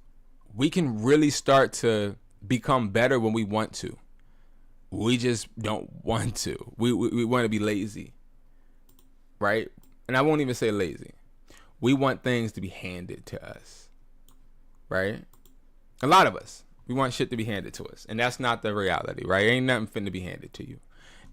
we can really start to become better when we want to. We just don't want to. We want to be lazy, right? And I won't even say lazy. We want things to be handed to us, right? A lot of us, we want shit to be handed to us. And that's not the reality, right? Ain't nothing finna be handed to you.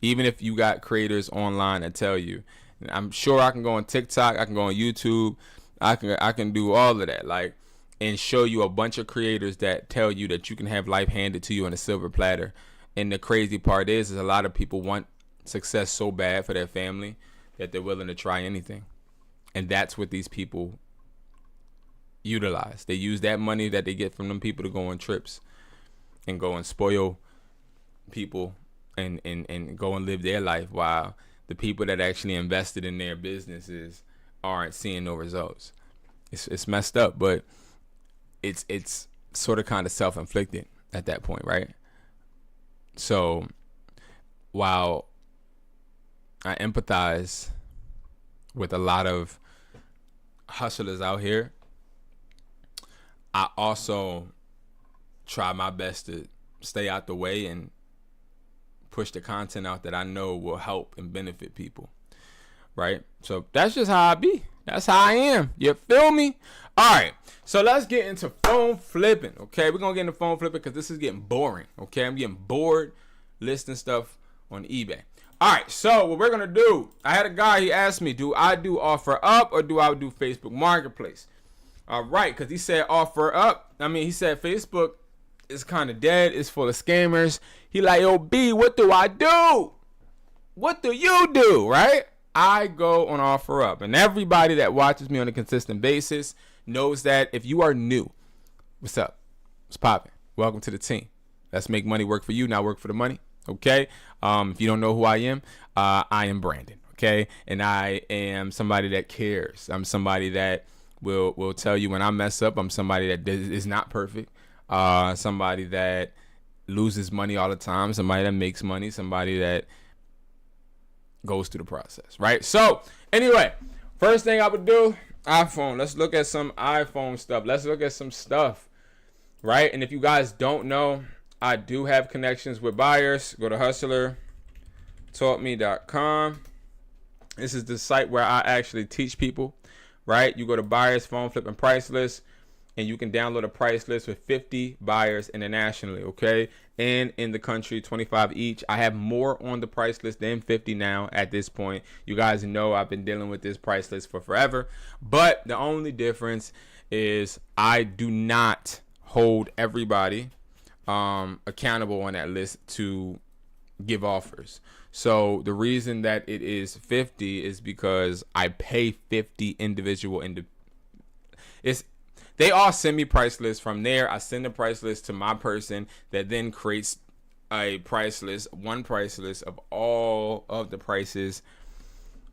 Even if you got creators online that tell you, I'm sure I can go on TikTok, I can go on YouTube, I can do all of that. Like, and show you a bunch of creators that tell you that you can have life handed to you on a silver platter. And the crazy part is a lot of people want success so bad for their family that they're willing to try anything. And that's what these people utilize. They use that money that they get from them people to go on trips and go and spoil people and go and live their life, while the people that actually invested in their businesses aren't seeing no results. It's messed up, but it's sort of kind of self-inflicted at that point, right? So while I empathize with a lot of hustlers out here, I also try my best to stay out the way and push the content out that I know will help and benefit people, right? So that's just how I be. That's how I am. You feel me? All right. So let's get into phone flipping. Okay. We're going to get into phone flipping because this is getting boring. Okay. I'm getting bored listing stuff on eBay. All right, so what we're going to do, I had a guy, he asked me, do I do offer up or do I do Facebook Marketplace? All right, because he said offer up. I mean, he said Facebook is kind of dead. It's full of scammers. He like, yo, B, what do I do? What do you do, right? I go on offer up. And everybody that watches me on a consistent basis knows that if you are new, what's up? What's popping? Welcome to the team. Let's make money work for you, not work for the money. Okay. If you don't know who I am Brandon. Okay. And I am somebody that cares. I'm somebody that will tell you when I mess up. I'm somebody that is not perfect. Somebody that loses money all the time. Somebody that makes money. Somebody that goes through the process. Right. So anyway, first thing I would do, iPhone. Let's look at some iPhone stuff. Let's look at some stuff. Right. And if you guys don't know, I do have connections with buyers. Go to hustlertalkme.com. This is the site where I actually teach people, right? You go to buyers, phone flip, and price list, and you can download a price list with 50 buyers internationally, okay? And in the country, 25 each. I have more on the price list than 50 now at this point. You guys know I've been dealing with this price list for forever. But the only difference is I do not hold everybody accountable on that list to give offers. So the reason that it is 50 is because I pay 50 individual they all send me price lists. From there, I send the price list to my person that then creates a price list, one price list of all of the prices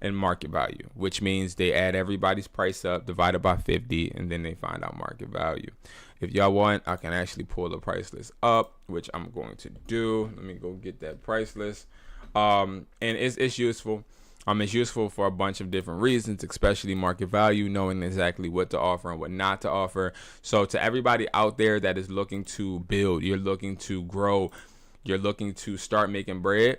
and market value, which means they add everybody's price up, divide it by 50, and then they find out market value. If y'all want, I can actually pull the price list up, which I'm going to do. Let me go get that price list. And it's useful. It's useful for a bunch of different reasons, especially market value, knowing exactly what to offer and what not to offer. So to everybody out there that is looking to build, you're looking to grow, you're looking to start making bread,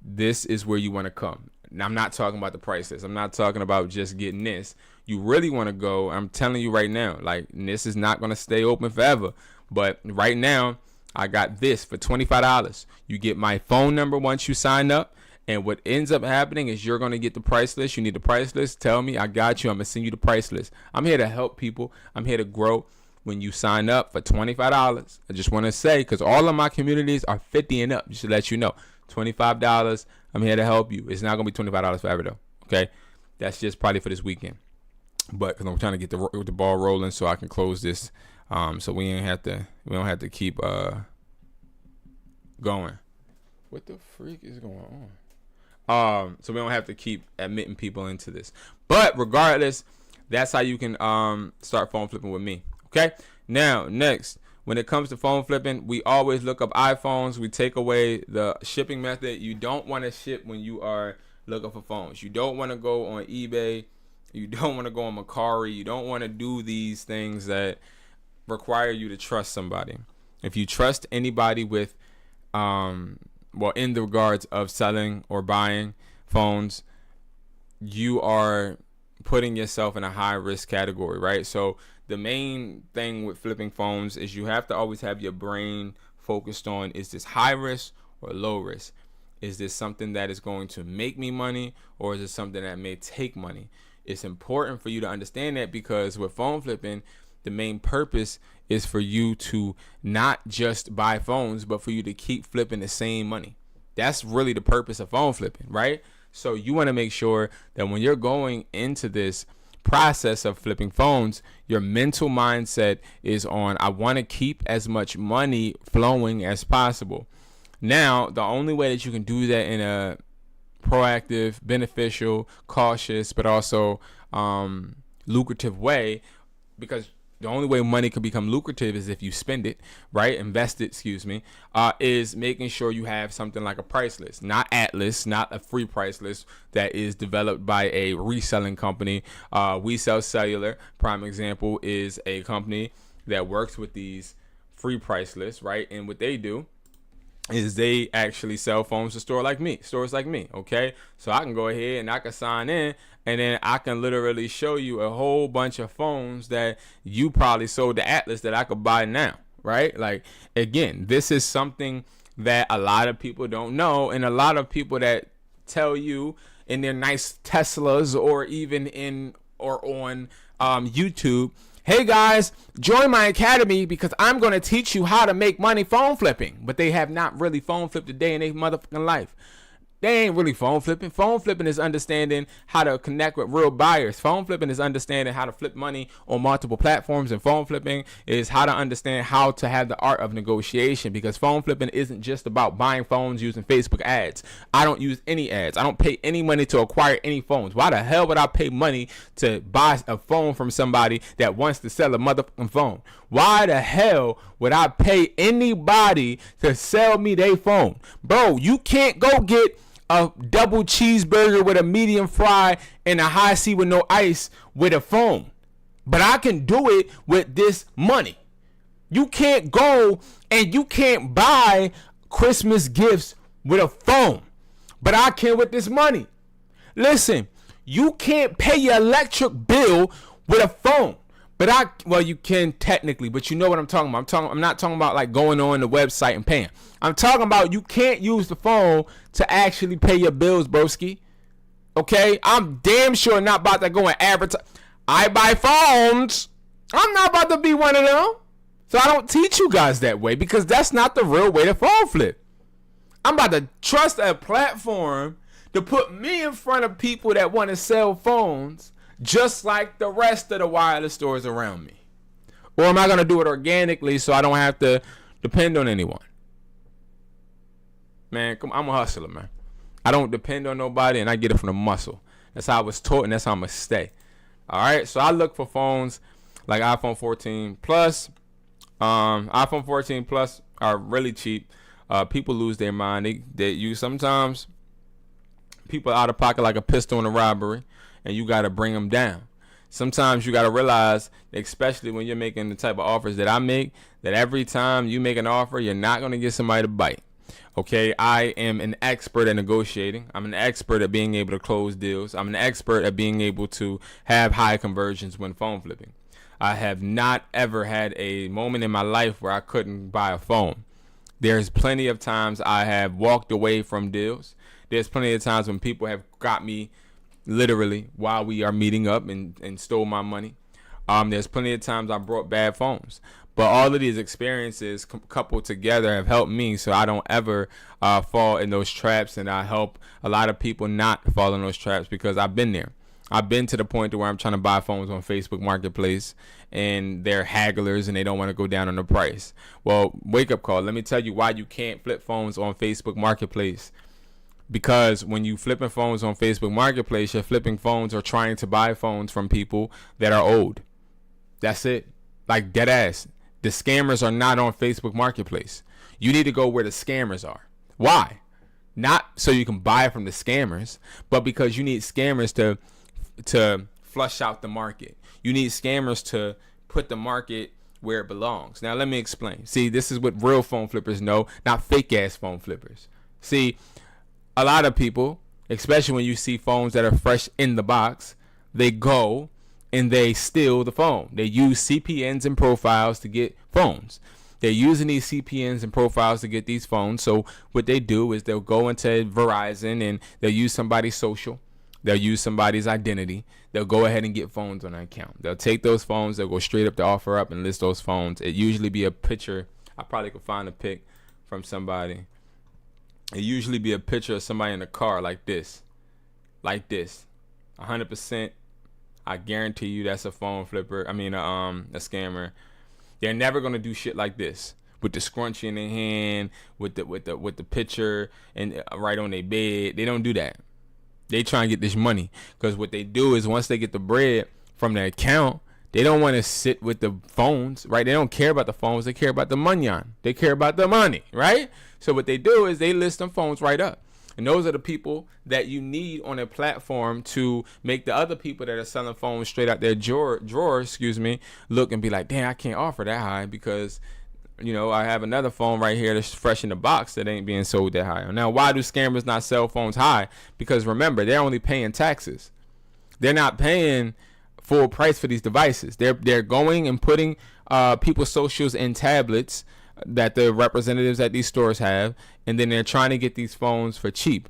this is where you want to come. Now, I'm not talking about the price list. I'm not talking about just getting this. You really want to go, I'm telling you right now, like, this is not going to stay open forever. But right now, I got this for $25. You get my phone number once you sign up. And what ends up happening is you're going to get the price list. You need the price list. Tell me, I got you. I'm going to send you the price list. I'm here to help people. I'm here to grow. When you sign up for $25, I just want to say, because all of my communities are 50 and up, just to let you know, $25. I'm here to help you. It's not going to be $25 forever, though. Okay? That's just probably for this weekend. But because I'm trying to get the ball rolling so I can close this, so we don't have to keep going. What the freak is going on? So we don't have to keep admitting people into this. But regardless, that's how you can start phone flipping with me. Okay. Now, next, when it comes to phone flipping, we always look up iPhones. We take away the shipping method. You don't want to ship when you are looking for phones. You don't want to go on eBay. You don't want to go on Mercari. You don't want to do these things that require you to trust somebody. If you trust anybody with, in the regards of selling or buying phones, you are putting yourself in a high risk category, right? So the main thing with flipping phones is you have to always have your brain focused on, is this high risk or low risk? Is this something that is going to make me money, or is it something that may take money? It's important for you to understand that, because with phone flipping, the main purpose is for you to not just buy phones, but for you to keep flipping the same money. That's really the purpose of phone flipping, right? So you want to make sure that when you're going into this process of flipping phones, your mental mindset is on, I want to keep as much money flowing as possible. Now, the only way that you can do that in a proactive, beneficial, cautious, but also lucrative way, because the only way money can become lucrative is if you spend it, right? Invest it, is making sure you have something like a price list, not Atlas, not a free price list that is developed by a reselling company. We Sell Cellular, prime example, is a company that works with these free price lists, right? And what they do is they actually sell phones to stores like me, okay? So I can go ahead and I can sign in, and then I can literally show you a whole bunch of phones that you probably sold to Atlas that I could buy now, right? Like, again, this is something that a lot of people don't know, and a lot of people that tell you in their nice Teslas or even on YouTube, hey guys, join my academy because I'm going to teach you how to make money phone flipping. But they have not really phone flipped a day in their motherfucking life. They ain't really phone flipping. Phone flipping is understanding how to connect with real buyers. Phone flipping is understanding how to flip money on multiple platforms. And phone flipping is how to understand how to have the art of negotiation, because phone flipping isn't just about buying phones using Facebook ads. I don't use any ads. I don't pay any money to acquire any phones. Why the hell would I pay money to buy a phone from somebody that wants to sell a motherfucking phone? Why the hell would I pay anybody to sell me their phone? Bro, you can't go get a double cheeseburger with a medium fry and a high C with no ice with a phone. But I can do it with this money. You can't go and you can't buy Christmas gifts with a phone. But I can with this money. Listen, you can't pay your electric bill with a phone. But well, you can technically, but you know what I'm talking about. I'm not talking about like going on the website and paying. I'm talking about you can't use the phone to actually pay your bills, broski. Okay? I'm damn sure not about to go and advertise. I buy phones. I'm not about to be one of them. So I don't teach you guys that way, because that's not the real way to phone flip. I'm about to trust a platform to put me in front of people that want to sell phones, just like the rest of the wireless stores around me. Or am I going to do it organically so I don't have to depend on anyone? Man, I'm a hustler, man. I don't depend on nobody, and I get it from the muscle. That's how I was taught, and that's how I'm going to stay. All right, so I look for phones like iPhone 14 Plus. iPhone 14 Plus are really cheap. People lose their mind. They use sometimes people out of pocket like a pistol in a robbery, and you got to bring them down. Sometimes you got to realize, especially when you're making the type of offers that I make, that every time you make an offer, you're not going to get somebody to bite. Okay, I am an expert at negotiating. I'm an expert at being able to close deals. I'm an expert at being able to have high conversions when phone flipping. I have not ever had a moment in my life where I couldn't buy a phone. There's plenty of times I have walked away from deals. There's plenty of times when people have got me literally while we are meeting up and stole my money. There's plenty of times I brought bad phones. But all of these experiences coupled together have helped me so I don't ever fall in those traps, and I help a lot of people not fall in those traps because I've been there. I've been to the point to where I'm trying to buy phones on Facebook Marketplace, and they're hagglers and they don't want to go down on the price. Well, wake up call. Let me tell you why you can't flip phones on Facebook Marketplace. Because when you flipping phones on Facebook Marketplace, you're flipping phones or trying to buy phones from people that are old. That's it. Like dead ass. The scammers are not on Facebook Marketplace. You need to go where the scammers are. Why? Not so you can buy from the scammers, but because you need scammers to flush out the market. You need scammers to put the market where it belongs. Now let me explain. See, this is what real phone flippers know, not fake ass phone flippers. See, a lot of people, especially when you see phones that are fresh in the box, they go and they steal the phone. They use CPNs and profiles to get phones. They're using these CPNs and profiles to get these phones. So what they do is they'll go into Verizon and they'll use somebody's social. They'll use somebody's identity. They'll go ahead and get phones on an account. They'll take those phones. They'll go straight up to offer up and list those phones. It usually be a picture. I probably could find a pic from somebody. It usually be a picture of somebody in a car like this. Like this. 100%. I guarantee you that's a phone flipper. I mean, a scammer. They're never gonna do shit like this with the scrunchie in their hand, with the picture and right on their bed. They don't do that. They try and get this money, because what they do is once they get the bread from their account, they don't want to sit with the phones, right? They don't care about the phones. They care about the money on. They care about the money, right? So what they do is they list them phones right up. And those are the people that you need on a platform to make the other people that are selling phones straight out their drawer, look and be like, damn, I can't offer that high because, you know, I have another phone right here that's fresh in the box that ain't being sold that high. Now, why do scammers not sell phones high? Because remember, they're only paying taxes. They're not paying full price for these devices. They're going and putting people's socials in tablets that the representatives at these stores have, and then they're trying to get these phones for cheap.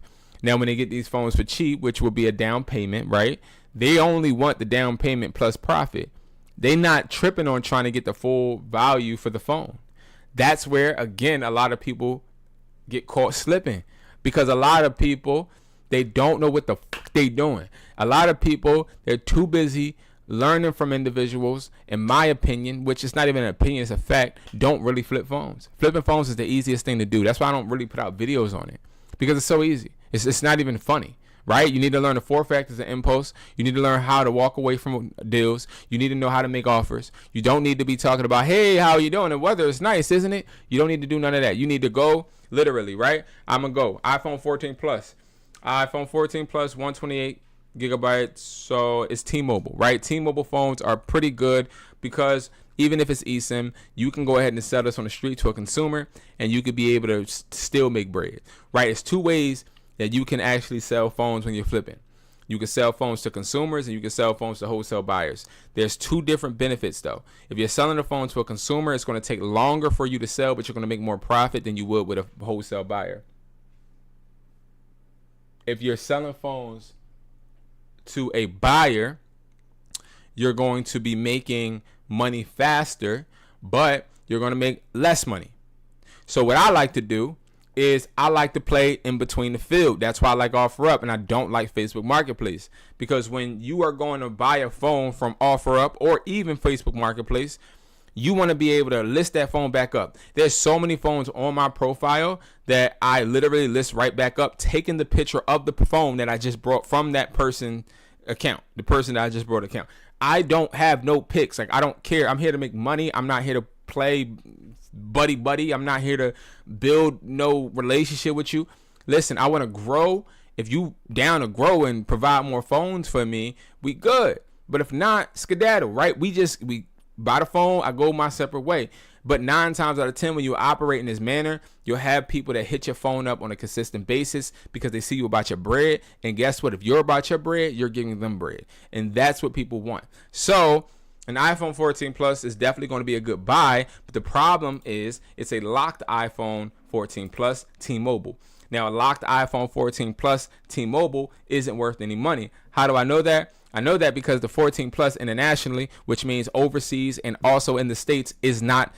Now, when they get these phones for cheap, which will be a down payment, right? They only want the down payment plus profit. They not tripping on trying to get the full value for the phone. That's where, again, a lot of people get caught slipping, because a lot of people, they don't know what the fuck they doing. A lot of people, they're too busy learning from individuals, in my opinion, which is not even an opinion, it's a fact, don't really flip phones. Flipping phones is the easiest thing to do. That's why I don't really put out videos on it, because it's so easy. It's not even funny. Right? You need to learn the 4 factors of impulse. You need to learn how to walk away from deals. You need to know how to make offers. You don't need to be talking about, hey, how are you doing? The weather is nice, isn't it? You don't need to do none of that. You need to go literally, right? I'm going to go iPhone 14 Plus. iPhone 14 Plus, 128 gigabytes. So it's T-Mobile, right? T-Mobile phones are pretty good, because even if it's eSIM, you can go ahead and sell this on the street to a consumer, and you could be able to still make bread, right? It's 2 ways that you can actually sell phones when you're flipping. You can sell phones to consumers, and you can sell phones to wholesale buyers. There's 2 different benefits though. If you're selling a phone to a consumer, it's going to take longer for you to sell, but you're going to make more profit than you would with a wholesale buyer. If you're selling phones to a buyer, you're going to be making money faster, but you're going to make less money. So what I like to do is I like to play in between the field. That's why I like OfferUp, and I don't like Facebook Marketplace, because when you are going to buy a phone from OfferUp or even Facebook Marketplace, you want to be able to list that phone back up. There's so many phones on my profile that I literally list right back up, taking the picture of the phone that I just brought from that person account, the person that I just brought account. I don't have no pics. Like, I don't care. I'm here to make money. I'm not here to play buddy. I'm not here to build no relationship with you. Listen, I want to grow. If you down to grow and provide more phones for me, we good. But if not, skedaddle, right? We buy the phone, I go my separate way. But 9 times out of 10, when you operate in this manner, you'll have people that hit your phone up on a consistent basis because they see you about your bread. And guess what? If you're about your bread, you're giving them bread. And that's what people want. So an iPhone 14 Plus is definitely going to be a good buy. But the problem is it's a locked iPhone 14 Plus T-Mobile. Now, a locked iPhone 14 Plus T-Mobile isn't worth any money. How do I know that? I know that because the 14 Plus internationally, which means overseas and also in the States, is not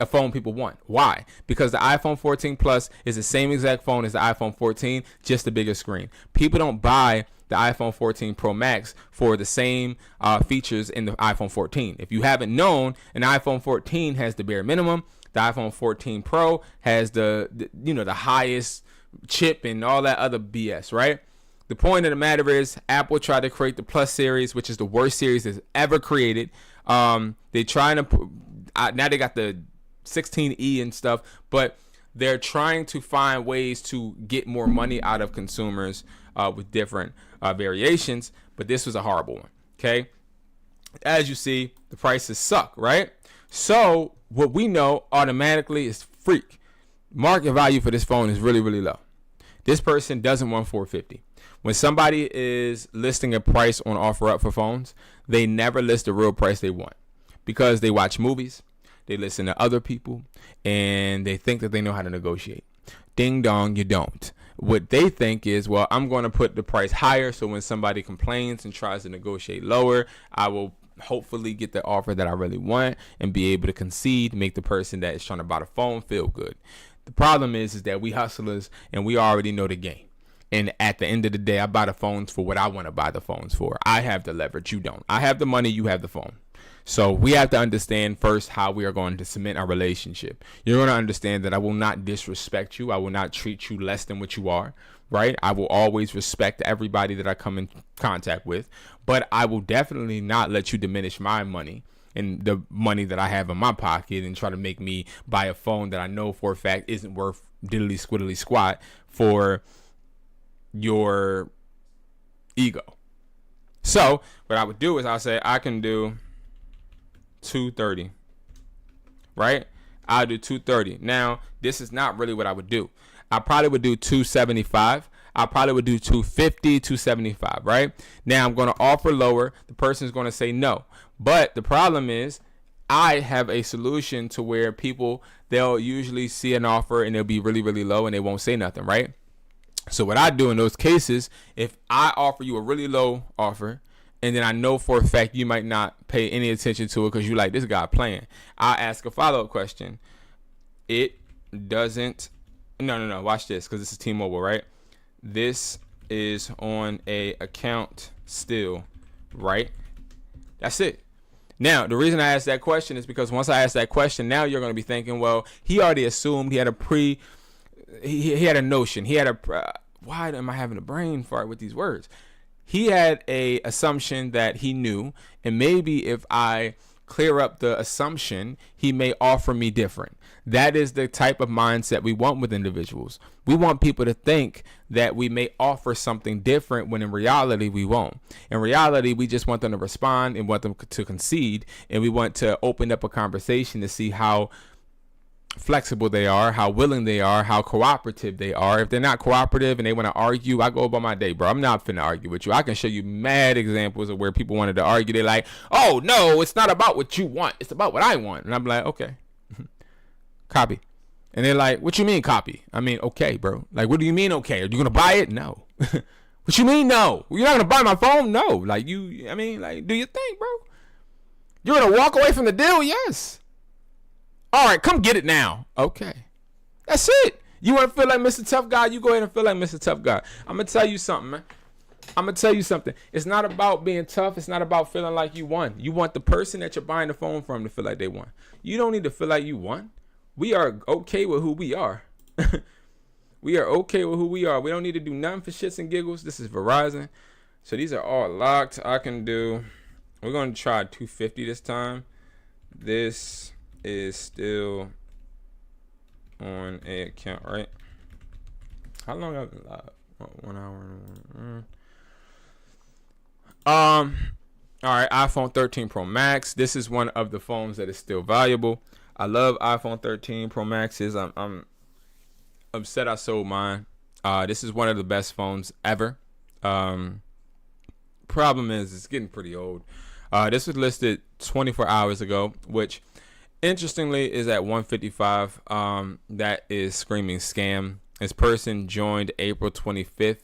a phone people want. Why? Because the iPhone 14 Plus is the same exact phone as the iPhone 14, just a bigger screen. People don't buy the iPhone 14 Pro Max for the same features in the iPhone 14. If you haven't known, an iPhone 14 has the bare minimum. The iPhone 14 Pro has the highest chip and all that other BS, right? The point of the matter is Apple tried to create the Plus series, which is the worst series that's ever created. They trying to now they got the 16E and stuff, but they're trying to find ways to get more money out of consumers with different variations. But this was a horrible one. Okay, as you see, the prices suck, right? So what we know automatically is freak. Market value for this phone is really, really low. This person doesn't want $450. When somebody is listing a price on OfferUp for phones, they never list the real price they want because they watch movies, they listen to other people, and they think that they know how to negotiate. Ding dong, you don't. What they think is, well, I'm going to put the price higher so when somebody complains and tries to negotiate lower, I will hopefully get the offer that I really want and be able to concede, make the person that is trying to buy the phone feel good. The problem is that we hustlers and we already know the game. And at the end of the day, I buy the phones for what I want to buy the phones for. I have the leverage, you don't. I have the money, you have the phone. So we have to understand first how we are going to cement our relationship. You're going to understand that I will not disrespect you. I will not treat you less than what you are, right? I will always respect everybody that I come in contact with. But I will definitely not let you diminish my money and the money that I have in my pocket and try to make me buy a phone that I know for a fact isn't worth diddly squiddly squat for your ego. So what I would do is I'll say I can do $230, right? I'll do $230. Now, this is not really what I would do. I probably would do $275. I probably would do $250, $275, right? Now I'm going to offer lower. The person is going to say no. But the problem is I have a solution to where people, they'll usually see an offer and they'll be really, really low and they won't say nothing, right? So what I do in those cases, if I offer you a really low offer, and then I know for a fact you might not pay any attention to it because you like this guy playing, I ask a follow-up question. It doesn't, no, watch this, because this is T-Mobile, right? This is on a account still, right? That's it. Now, the reason I asked that question is because once I ask that question, now you're going to be thinking, well, he already assumed, he had a he had a notion. He had a, why am I having a brain fart with these words? He had a assumption that he knew, and maybe if I clear up the assumption, he may offer me different. That is the type of mindset we want with individuals. We want people to think that we may offer something different when in reality we won't. In reality, we just want them to respond and want them to concede, and we want to open up a conversation to see how flexible they are, how willing they are, how cooperative they are. If they're not cooperative and they want to argue, I go about my day, bro. I'm not finna argue with you. I can show you mad examples of where people wanted to argue. They're like, oh no, it's not about what you want, it's about what I want. And I'm like, okay. Copy. And they're like, what you mean copy? I mean, okay, bro. Like, what do you mean okay? Are you gonna buy it? No. What you mean no? You're not gonna buy my phone? No. Like, do you think, bro? You're gonna walk away from the deal? Yes. All right, come get it now. Okay. That's it. You want to feel like Mr. Tough Guy? You go ahead and feel like Mr. Tough Guy. I'm going to tell you something, man. I'm going to tell you something. It's not about being tough. It's not about feeling like you won. You want the person that you're buying the phone from to feel like they won. You don't need to feel like you won. We are okay with who we are. We are okay with who we are. We don't need to do nothing for shits and giggles. This is Verizon. So these are all locked. We're going to try 250 this time. This is still on a account, right? How long have I been live? 1 hour. All right, iPhone 13 Pro Max. This is one of the phones that is still valuable. I love iPhone 13 Pro Maxes. I'm upset I sold mine. This is one of the best phones ever. Problem is, it's getting pretty old. This was listed 24 hours ago, which interestingly is at 155. That is screaming scam. This person joined April 25th.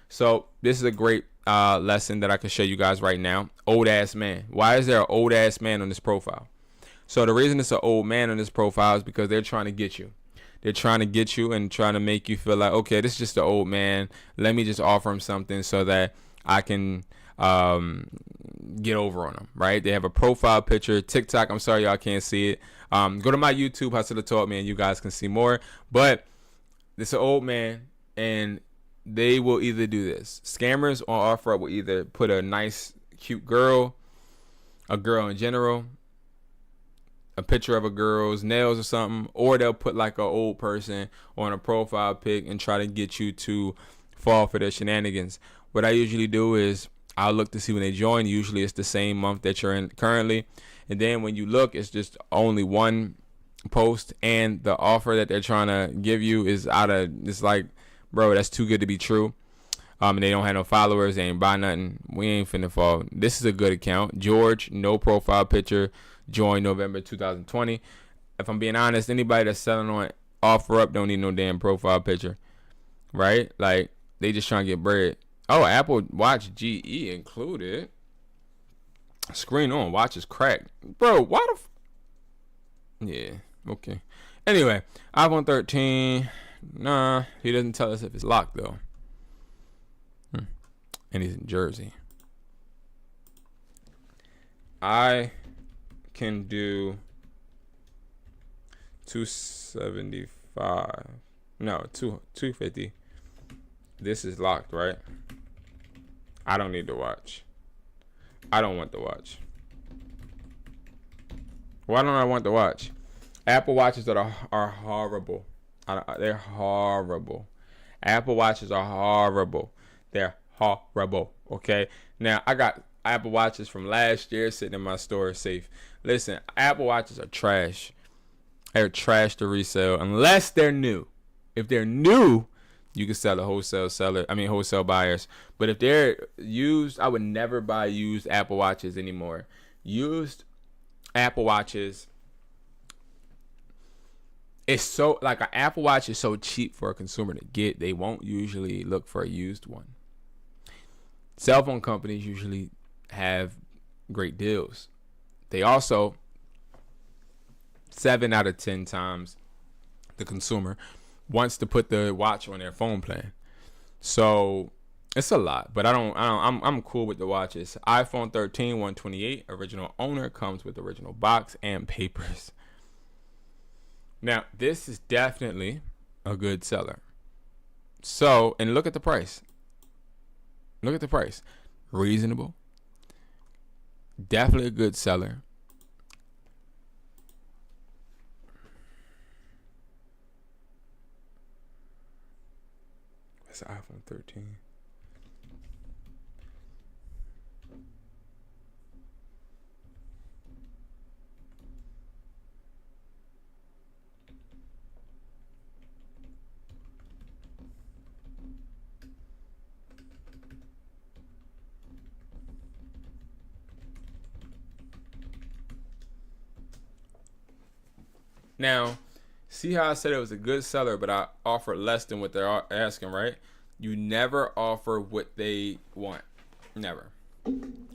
So this is a great lesson that I can show you guys right now. Old ass man. Why is there an old ass man on this profile? So the reason it's an old man on this profile is because they're trying to get you. They're trying to get you and trying to make you feel like, okay, this is just an old man. Let me just offer him something so that I can get over on them, right? They have a profile picture. TikTok, I'm sorry y'all can't see it. Go to my YouTube, Hustler Taught Me, and you guys can see more. But it's an old man, and they will either do this. Scammers on OfferUp will either put a nice, cute girl, a girl in general, a picture of a girl's nails or something, or they'll put like an old person on a profile pic and try to get you to fall for their shenanigans. What I usually do is I'll look to see when they join. Usually it's the same month that you're in currently. And then when you look, it's just only one post, and the offer that they're trying to give you is it's like, bro, that's too good to be true. And they don't have no followers. They ain't buy nothing. We ain't finna fall. This is a good account. George, no profile picture. Joined November 2020. If I'm being honest, anybody that's selling on OfferUp don't need no damn profile picture, right? Like, they just trying to get bread. Oh, Apple Watch GE included. Screen on, watch is cracked. Bro, why the yeah, okay. Anyway, iPhone 13. Nah, he doesn't tell us if it's locked, though. And he's in Jersey. I can do 275. No, 250. This is locked, right? I don't need the watch. I don't want the watch. Why don't I want the watch? Apple Watches are horrible. They're horrible. Apple Watches are horrible. They're horrible. Okay? Now, I got Apple Watches from last year sitting in my store safe. Listen, Apple Watches are trash. They're trash to resell unless they're new. If they're new, you can sell to wholesale buyers. But if they're used, I would never buy used Apple Watches anymore. Used Apple Watches, it's so like an Apple Watch is so cheap for a consumer to get. They won't usually look for a used one. Cell phone companies usually have great deals. They also 7 out of 10 times the consumer wants to put the watch on their phone plan. So it's a lot, but I'm cool with the watches. iPhone 13 128 original owner, comes with original box and papers. Now, this is definitely a good seller. So, and look at the price. Look at the price. Reasonable. Definitely a good seller. That's the iPhone 13. Now, see how I said it was a good seller, but I offered less than what they're asking, right? You never offer what they want. Never.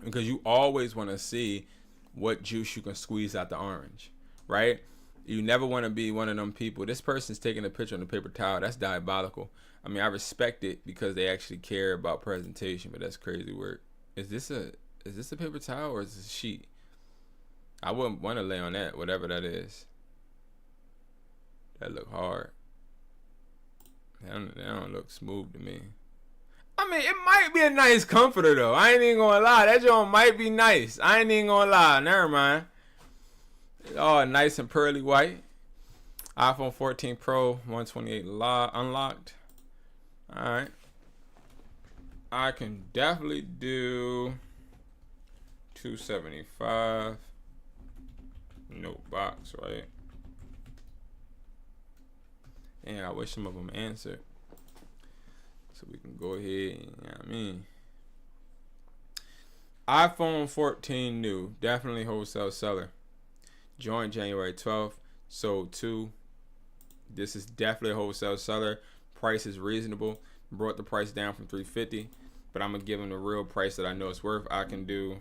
Because you always want to see what juice you can squeeze out the orange, right? You never want to be one of them people. This person's taking a picture on the paper towel. That's diabolical. I mean, I respect it because they actually care about presentation, but that's crazy work. Is this a paper towel or is this a sheet? I wouldn't want to lay on that, whatever that is. That look hard. That don't look smooth to me. I mean, it might be a nice comforter though. I ain't even gonna lie. That joint might be nice. I ain't even gonna lie. Never mind. Oh, nice and pearly white. iPhone 14 Pro 128 unlocked. Alright. I can definitely do 275. No box, right? And I wish some of them answered. So we can go ahead and, you know what I mean. iPhone 14 new. Definitely wholesale seller. Joined January 12th. Sold 2. This is definitely a wholesale seller. Price is reasonable. Brought the price down from $350. But I'm going to give him the real price that I know it's worth. I can do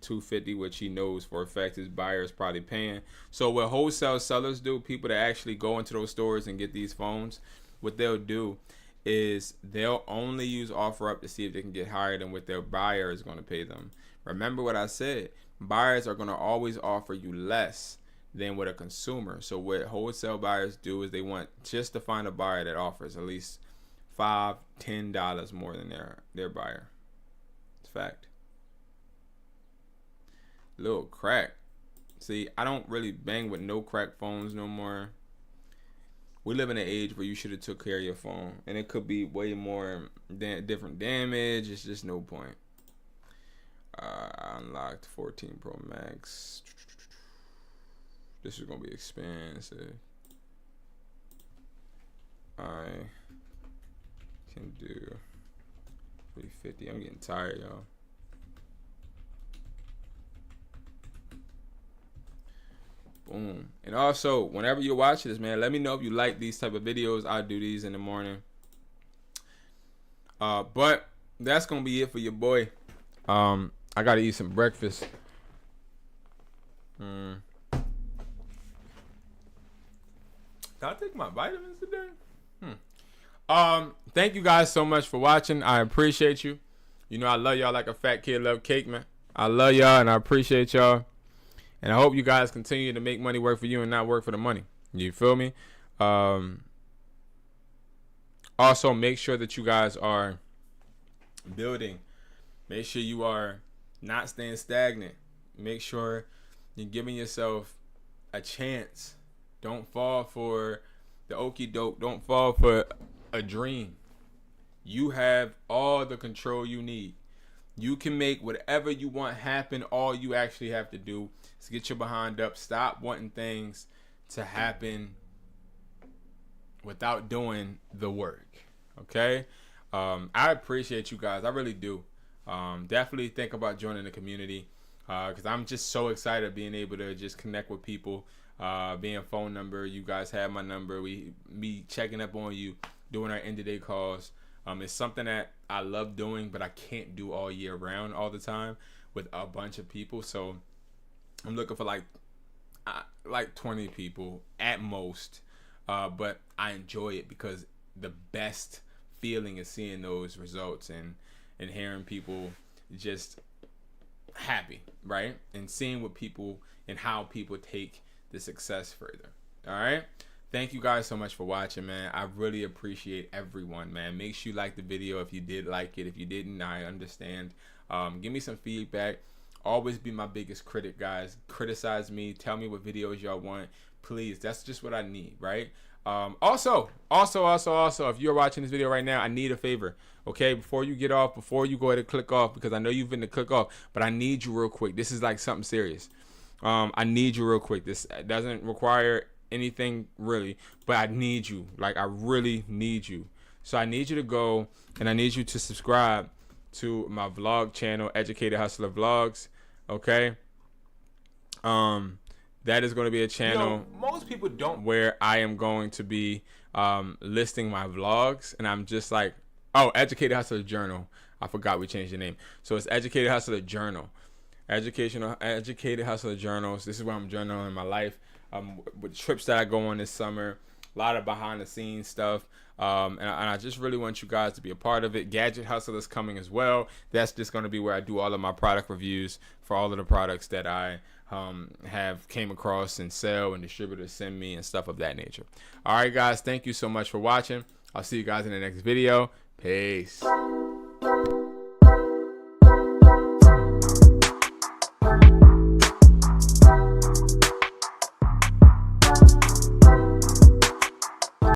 $250, which he knows for a fact his buyer is probably paying. So what wholesale sellers do, people that actually go into those stores and get these phones, what they'll do is they'll only use OfferUp to see if they can get higher than what their buyer is going to pay them. Remember what I said, buyers are going to always offer you less than what a consumer. So what wholesale buyers do is they want just to find a buyer that offers at least $5-10 more than their buyer. It's fact. Little crack. See, I don't really bang with no crack phones no more. We live in an age where you should have took care of your phone, and it could be way more different damage. It's just no point. I unlocked 14 Pro Max. This is gonna be expensive. I can do 350. I'm getting tired, y'all. Boom. And also, whenever you're watching this, man, let me know if you like these type of videos. I do these in the morning. But that's gonna be it for your boy. I gotta eat some breakfast. Did I take my vitamins today? Thank you guys so much for watching. I appreciate you. You know I love y'all like a fat kid love cake, man. I love y'all and I appreciate y'all. And I hope you guys continue to make money work for you and not work for the money. You feel me? Also, make sure that you guys are building. Make sure you are not staying stagnant. Make sure you're giving yourself a chance. Don't fall for the okie doke. Don't fall for a dream. You have all the control you need. You can make whatever you want happen. All you actually have to do is get your behind up. Stop wanting things to happen without doing the work. Okay? I appreciate you guys. I really do. Definitely think about joining the community. because I'm just so excited being able to just connect with people, being a phone number. You guys have my number. Me checking up on you, doing our end of day calls. It's something that I love doing, but I can't do all year round all the time with a bunch of people. So I'm looking for like 20 people at most, but I enjoy it because the best feeling is seeing those results and hearing people just happy, right? And seeing what people and how people take the success further. All right. Thank you guys so much for watching, man. I really appreciate everyone, man. Make sure you like the video if you did like it. If you didn't, I understand. Give me some feedback. Always be my biggest critic, guys. Criticize me. Tell me what videos y'all want. Please, that's just what I need, right? Also, if you're watching this video right now, I need a favor, okay? Before you get off, before you go ahead and click off, because I know you've been to click off, but I need you real quick. This is like something serious. I need you real quick. This doesn't require anything really, but I need you. Like, I really need you. So I need you to go and I need you to subscribe to my vlog channel, Educated Hustler Vlogs, okay? That is going to be a channel, most people don't, where I am going to be listing my vlogs, and I'm just like, oh, Educated Hustler Journal. I forgot we changed the name. So it's Educated Hustler Journal. Educated Hustler Journals. This is where I'm journaling my life, with trips that I go on this summer, a lot of behind the scenes stuff. And I just really want you guys to be a part of it. Gadget Hustle is coming as well. That's just going to be where I do all of my product reviews for all of the products that I have came across and sell and distributors send me and stuff of that nature. All right, guys, thank you so much for watching. I'll see you guys in the next video. Peace.